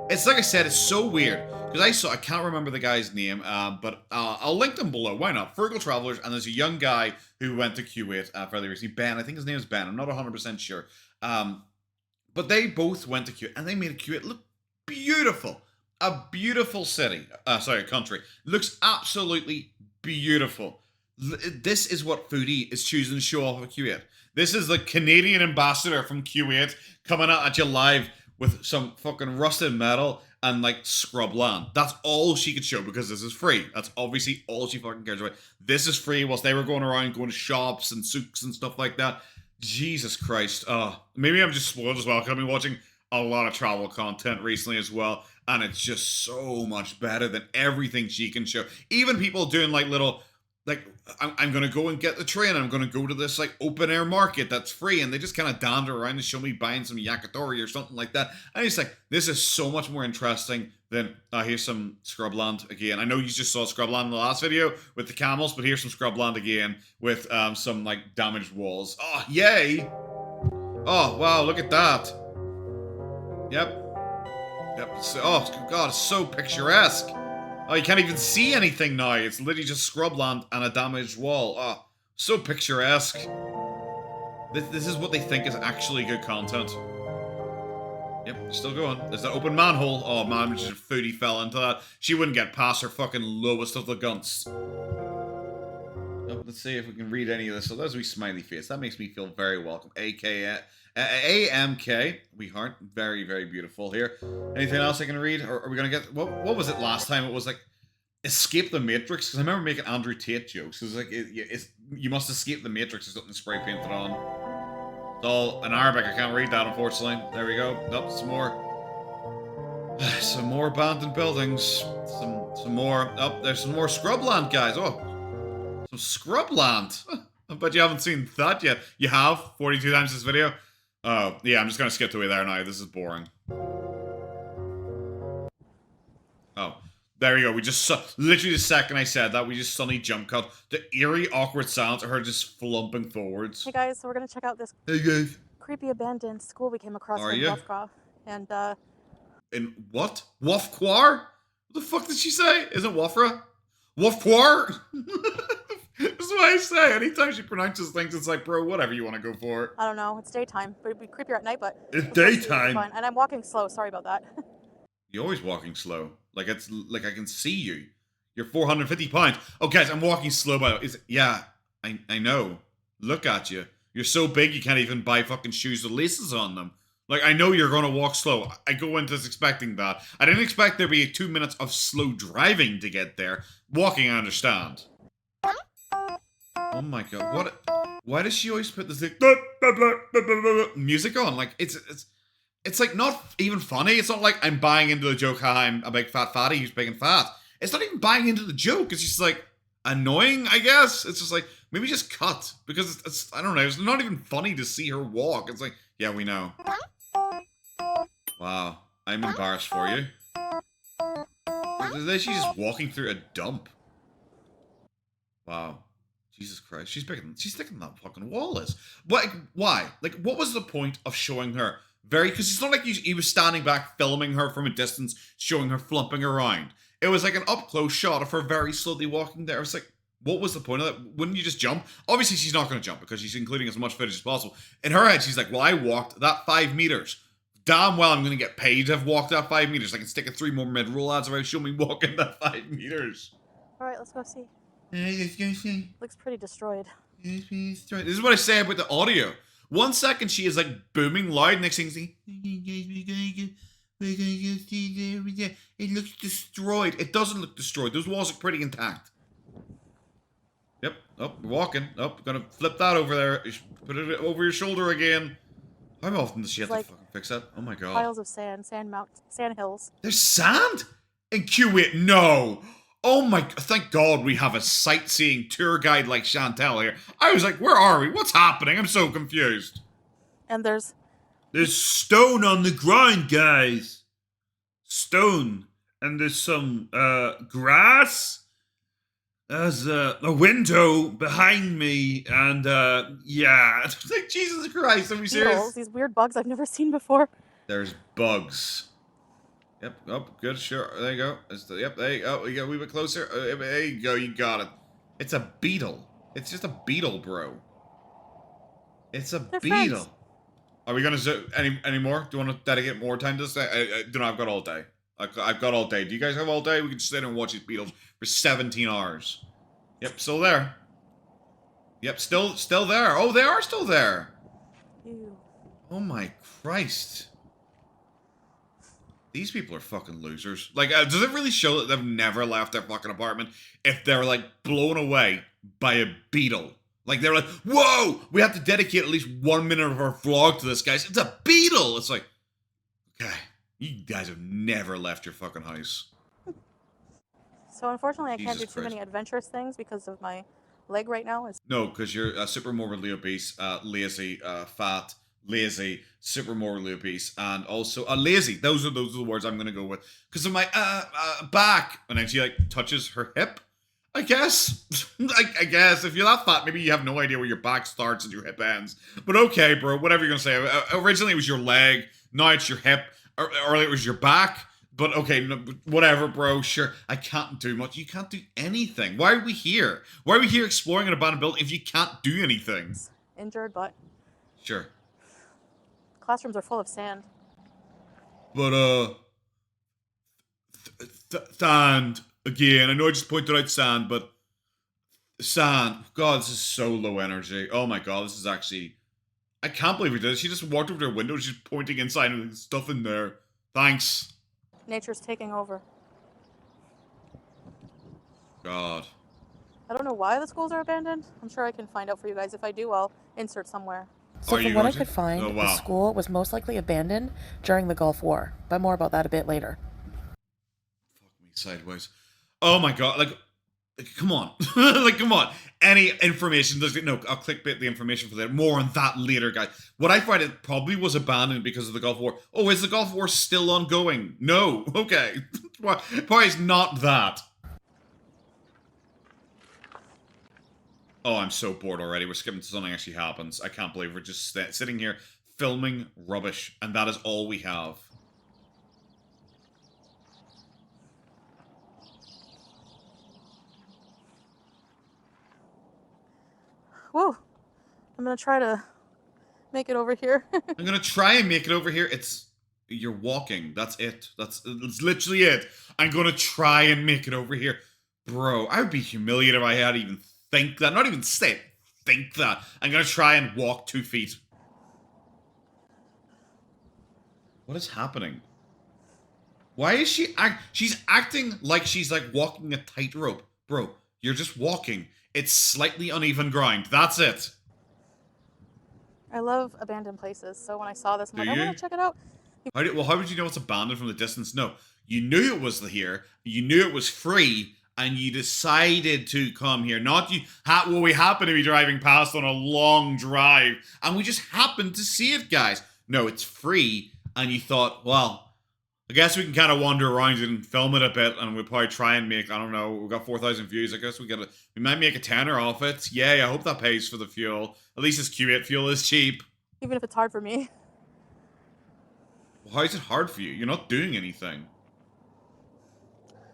It's like I said, it's so weird. Because I can't remember the guy's name, but I'll link them below. Why not? Frugal Travelers, and there's a young guy who went to Q8 fairly recently. Ben, I think his name is Ben. I'm not 100% sure. But they both went to Q8, and they made Q8 look beautiful. A beautiful city. Country. Looks absolutely beautiful. This is what Foodie is choosing to show off at Q8. This is the Canadian ambassador from Q8 coming out at you live with some fucking rusted metal and like scrubland. That's all she could show because this is free. That's obviously all she fucking cares about. This is free whilst they were going around going to shops and souks and stuff like that. Jesus Christ. Maybe I'm just spoiled as well because I've been watching a lot of travel content recently as well, and it's just so much better than everything she can show. Even people doing like little, like, I'm going to go and get the train, I'm going to go to this, like, open-air market that's free, and they just kind of dander around and show me buying some yakitori or something like that, and it's like, this is so much more interesting than, here's some scrubland again. I know you just saw scrubland in the last video with the camels, but here's some scrubland again with, some, like, damaged walls. Oh, yay! Oh, wow, look at that. Yep. So, oh, God, it's so picturesque. Oh, you can't even see anything now. It's literally just scrubland and a damaged wall. Oh, so picturesque. This is what they think is actually good content. Yep, still going. There's that open manhole. Oh man, just Foodie fell into that. She wouldn't get past her fucking lowest of the gunts. Oh, let's see if we can read any of this. So there's a wee smiley face. That makes me feel very welcome. AMK. We heart. Very, very beautiful here. Anything else I can read? Or are we going to get... What was it last time? It was like... Escape the Matrix? Because I remember making Andrew Tate jokes. It was like... you must escape the Matrix or something spray painted on. It's all in Arabic. I can't read that, unfortunately. There we go. Nope, some more. Some more abandoned buildings. Some more... Oh, there's some more scrubland, guys. Oh. Some scrubland. But you haven't seen that yet. You have? 42 times this video? Oh, yeah, I'm just gonna skip away there now. This is boring. Oh, there you go. We just literally the second I said that, we just suddenly jump cut. The eerie, awkward sounds of her just flumping forwards. Hey guys, so we're gonna check out this creepy abandoned school we came across in Wafra. And in what? Wafquar? What the fuck did she say? Is it Wafra? Wafquar? That's what I say. Anytime she pronounces things, it's like, bro, whatever you want to go for. I don't know. It's daytime, but it'd be creepier at night. But it's daytime. Fine. And I'm walking slow. Sorry about that. You're always walking slow. Like it's like I can see you. You're 450 pounds. Oh, guys, I'm walking slow. By the way, yeah, I know. Look at you. You're so big you can't even buy fucking shoes with laces on them. Like, I know you're gonna walk slow. I go into this expecting that. I didn't expect there'd be 2 minutes of slow driving to get there. Walking, I understand. Oh my god, what? Why does she always put this like, music on? Like, it's like not even funny. It's not like I'm buying into the joke, haha, I'm a big fat fatty who's big and fat. It's not even buying into the joke. It's just like annoying, I guess. It's just like, maybe just cut. Because it's I don't know, it's not even funny to see her walk. It's like, yeah, we know. Wow, I'm embarrassed for you. She's just walking through a dump. Wow. Jesus Christ, she's thicker than that fucking wall is. Like, why? Like, what was the point of showing her? Because it's not like he was standing back filming her from a distance, showing her flumping around. It was like an up-close shot of her very slowly walking there. It's like, what was the point of that? Wouldn't you just jump? Obviously, she's not going to jump because she's including as much footage as possible. In her head, she's like, well, I walked that 5 meters damn well I'm going to get paid to have walked that 5 meters. I can stick a 3 more mid-roll ads around, show me walking that 5 meters. All right, let's go see. Let's go see. Looks pretty destroyed. This is what I say about the audio. 1 second she is like booming loud, next thing we're gonna go see there. It looks destroyed. It doesn't look destroyed. Those walls look pretty intact. Yep. Oh, we're walking. Oh, gonna flip that over there. Put it over your shoulder again. How often does she have to fucking fix that? Oh my god. Piles of sand hills. There's sand in Kuwait. No. Oh my, thank God we have a sightseeing tour guide like Chantal here. I was like, where are we? What's happening? I'm so confused. And there's stone on the ground, guys. Stone. And there's some grass. There's a window behind me, and yeah. Like, Jesus Christ, are we beetles, serious? these weird bugs I've never seen before. There's bugs. Yep, oh, good, sure. There you go. Yep, there you go. We go a wee bit closer. There you go, you got it. It's a beetle. It's just a beetle, bro. It's a beetle. Friends. Are we gonna zoom any more? Do you want to dedicate more time to this? I don't know, I've got all day. I've got all day. Do you guys have all day? We can just sit and watch these beetles for 17 hours. Yep, still there. Yep, still there. Oh, they are still there. Ew. Oh my Christ. These people are fucking losers. Like, does it really show that they've never left their fucking apartment if they're, like, blown away by a beetle? Like, they're like, whoa! We have to dedicate at least 1 minute of our vlog to this, guys. It's a beetle! It's like, okay, you guys have never left your fucking house. So unfortunately, I can't do Jesus too Christ. many adventurous things because of my leg right now. No, because you're super morbidly obese, lazy, fat, lazy, super morbidly obese, and also lazy. Those are the words I'm gonna go with. Because of my back, and then she like touches her hip. I guess. I guess if you're that fat, maybe you have no idea where your back starts and your hip ends. But okay, bro, whatever you're gonna say. Originally it was your leg, now it's your hip. Earlier it was your back. But okay, whatever, bro. Sure, I can't do much. You can't do anything. Why are we here? Why are we here exploring an abandoned building if you can't do anything? Injured, but Sure. classrooms are full of sand. But, sand, again, I know I just pointed out sand, but sand, God, this is so low energy. Oh my God, this is actually, I can't believe we did it. She just walked over to her window, she's pointing inside and there's stuff in there. Thanks. Nature's taking over. God. I don't know why the schools are abandoned. I'm sure I can find out for you guys. If I do, I'll insert somewhere. So Are from you what I going to? could find, Oh, wow. the school was most likely abandoned during the Gulf War, but more about that a bit later. Fuck me sideways. Oh my God, like come on. Like, come on. Any information, no, I'll clickbait the information for that. More on that later, guys. What I find, it probably was abandoned because of the Gulf War. Oh, is the Gulf War still ongoing? No. Okay. Why is not that? Oh, I'm so bored already. We're skipping to something actually happens. I can't believe we're just sitting here filming rubbish, and that is all we have. Whoa. I'm gonna try to make it over here. I'm gonna try and make it over here. You're walking. That's it. That's literally it. I'm gonna try and make it over here. Bro, I would be humiliated if I had to even think that. Not even say it. Think that. I'm gonna try and walk 2 feet. What is happening? Why is she's acting like she's like walking a tightrope. Bro, you're just walking. It's slightly uneven ground. That's it. I love abandoned places, so when I saw this, I'm Do like, I you? want to check it out. How would you know it's abandoned from the distance? No. You knew it was here. You knew it was free. And you decided to come here. Not you. Well, we happen to be driving past on a long drive. And we just happened to see it, guys. No, it's free. And you thought, well, I guess we can kind of wander around and film it a bit. And we'll probably try and make, I don't know, we've got 4,000 views. I guess we might make a tenner off it. Yay, I hope that pays for the fuel. At least this Q8 fuel is cheap. Even if it's hard for me. Well, how is it hard for you? You're not doing anything.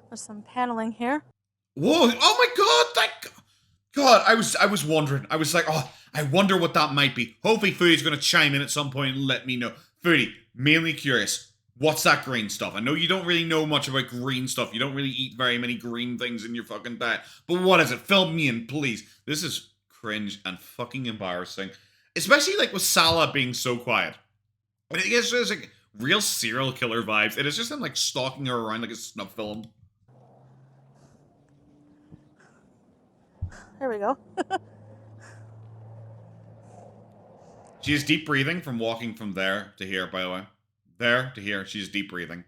There's some paneling here. Whoa! Oh my God! Thank God! I was wondering. I was like, oh, I wonder what that might be. Hopefully, Foodie's going to chime in at some point and let me know. Foodie, mainly curious. What's that green stuff? I know you don't really know much about green stuff. You don't really eat very many green things in your fucking diet. But what is it? Fill me in, please. This is cringe and fucking embarrassing. Especially like with Salah being so quiet. But it gets just like real serial killer vibes. It is just him like stalking her around like a snuff film. There we go. She is deep breathing from walking from there to here, by the way. There to here, she's deep breathing.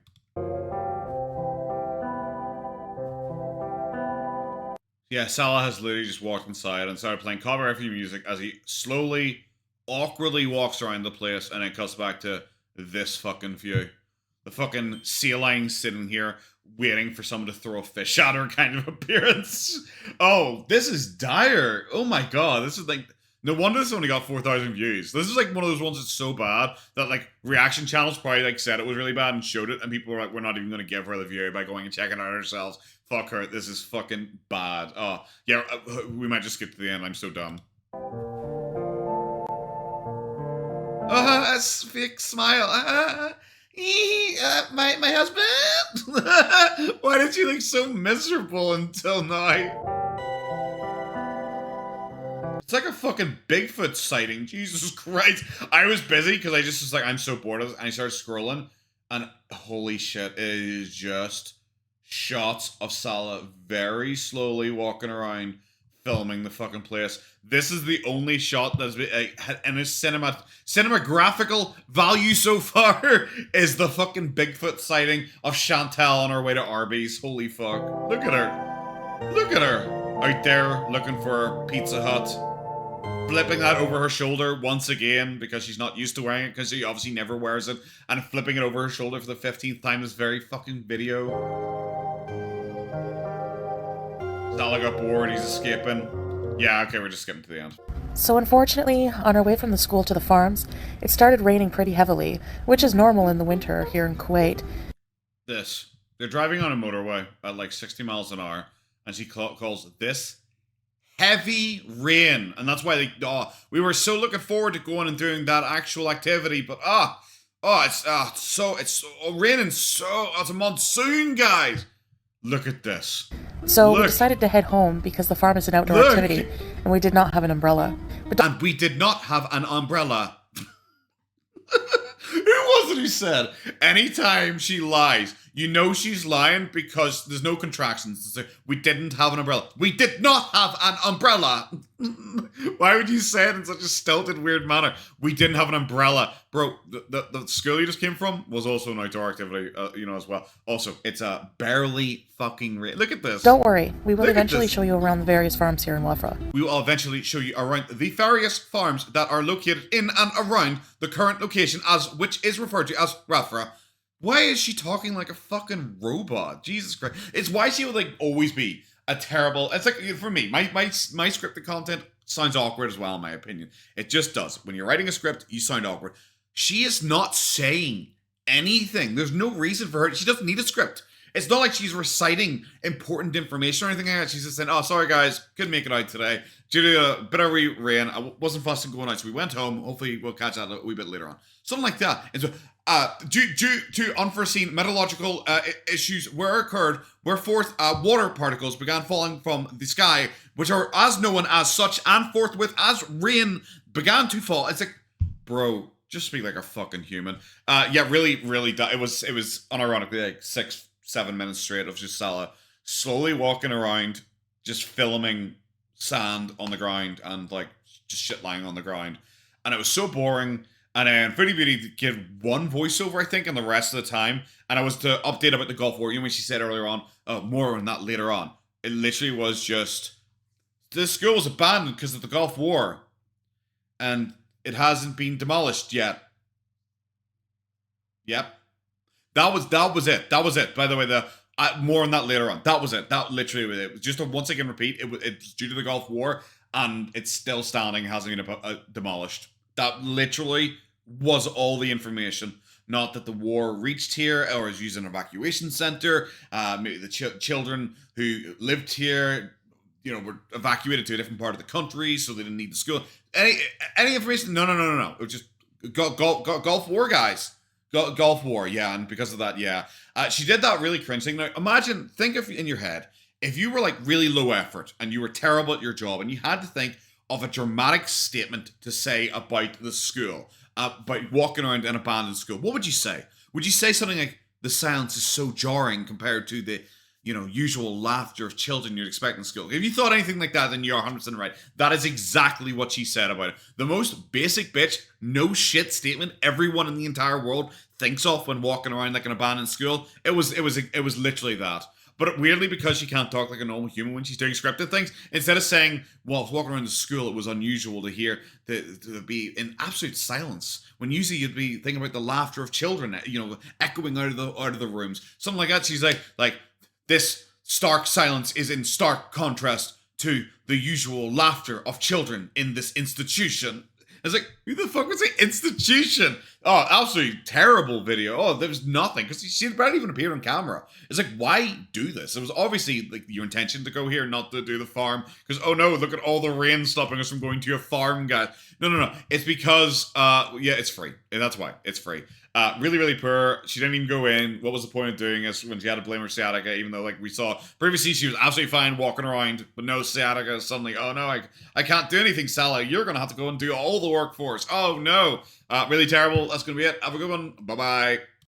Yeah, Salah has literally just walked inside and started playing copyright-free music as he slowly, awkwardly walks around the place and then cuts back to this fucking view. The fucking sea lion sitting here waiting for someone to throw a fish at her kind of appearance. Oh, this is dire. Oh my god, this is like... No wonder this only got 4,000 views. This is like one of those ones that's so bad that like reaction channels probably like said it was really bad and showed it, and people were like, we're not even going to give her the view by going and checking it out ourselves. Fuck her. This is fucking bad. Oh, yeah, we might just skip to the end. I'm so dumb. A fake smile. My husband? Why did you look so miserable until now? It's like a fucking Bigfoot sighting. Jesus Christ. I was busy because I just was like, I'm so bored of this. And I started scrolling. And holy shit, it is just shots of Salah very slowly walking around, filming the fucking place. This is the only shot that's been, and its cinematographical value so far is the fucking Bigfoot sighting of Chantal on her way to Arby's. Holy fuck. Look at her. Look at her. Out there looking for Pizza Hut. Flipping that over her shoulder once again because she's not used to wearing it because she obviously never wears it, and flipping it over her shoulder for the 15th time this very fucking video. Salah got bored, he's escaping. Yeah, okay, we're just skipping to the end. So unfortunately, on our way from the school to the farms, it started raining pretty heavily, which is normal in the winter here in Kuwait. They're driving on a motorway at like 60 miles an hour, and she calls this heavy rain, and that's why we were so looking forward to going and doing that actual activity, but it's raining so. It's a monsoon, guys. Look at this. So we decided to head home because the farm is an outdoor activity, and we did not have an umbrella. And we did not have an umbrella. Who was it who said, anytime she lies, you know she's lying because there's no contractions to say, we didn't have an umbrella. We did not have an umbrella. Why would you say it in such a stilted, weird manner? We didn't have an umbrella. Bro, the school you just came from was also an outdoor activity, as well. Also, it's a barely fucking rain. Look at this. Don't worry. We will eventually show you around the various farms here in Wafra. We will eventually show you around the various farms that are located in and around the current location, which is referred to as Wafra. Why is she talking like a fucking robot? Jesus Christ. It's why she would like always be a terrible... It's like, for me, my scripted content sounds awkward as well, in my opinion. It just does. When you're writing a script, you sound awkward. She is not saying anything. There's no reason for her. She doesn't need a script. It's not like she's reciting important information or anything like that. She's just saying, oh, sorry guys, couldn't make it out today. Due to a bit of rain, I wasn't fussing going out, so we went home. Hopefully we'll catch that a wee bit later on. Something like that. And so, due to unforeseen meteorological issues were occurred, wherefore water particles began falling from the sky, which are as known as such, and forthwith as rain began to fall. It's like, bro, just speak like a fucking human. Yeah, really, it was unironically like 6-7 minutes straight of just Salah slowly walking around, just filming sand on the ground and like just shit lying on the ground, and it was so boring. And then Foodie Beauty did one voiceover, I think, and the rest of the time. And I was to update about the Gulf War. You know when she said earlier on, more on that later on. It literally was just, this school was abandoned because of the Gulf War. And it hasn't been demolished yet. Yep. That was it. That was it. By the way, more on that later on. That was it. That literally was it. It was just a once again repeat. It's due to the Gulf War, and it's still standing, hasn't been demolished. That literally was all the information. Not that the war reached here or is used an evacuation center. Maybe the children who lived here, were evacuated to a different part of the country, so they didn't need the school. Any information? No. It was just Gulf War guys. Gulf War, yeah, and because of that, yeah. She did that really cringe thing. Now, imagine, think of in your head, if you were like really low effort and you were terrible at your job and you had to think of a dramatic statement to say about the school, about walking around an abandoned school, what would you say? Would you say something like, the silence is so jarring compared to the, usual laughter of children you'd expect in school? If you thought anything like that, then you're 100% right. That is exactly what she said about it. The most basic bitch, no shit statement everyone in the entire world thinks of when walking around like an abandoned school. It was literally that. But weirdly, because she can't talk like a normal human when she's doing scripted things, instead of saying, well, I was walking around the school, it was unusual to hear to be in absolute silence. When usually you'd be thinking about the laughter of children, echoing out of the rooms. Something like that. She's like, this stark silence is in stark contrast to the usual laughter of children in this institution. It's like, who the fuck was the institution? Oh, absolutely terrible video. Oh, there was nothing, because she barely even appeared on camera. It's like, why do this? It was obviously like your intention to go here, not to do the farm. Because, oh no, look at all the rain stopping us from going to a farm, guys. No. It's because, it's free. That's why. It's free. Really, really poor. She didn't even go in. What was the point of doing this when she had to blame her sciatica, even though, like we saw previously, she was absolutely fine walking around, but no sciatica. Suddenly, oh no, I can't do anything, Sally. You're going to have to go and do all the work for us. Oh no. Really terrible. That's going to be it. Have a good one. Bye-bye.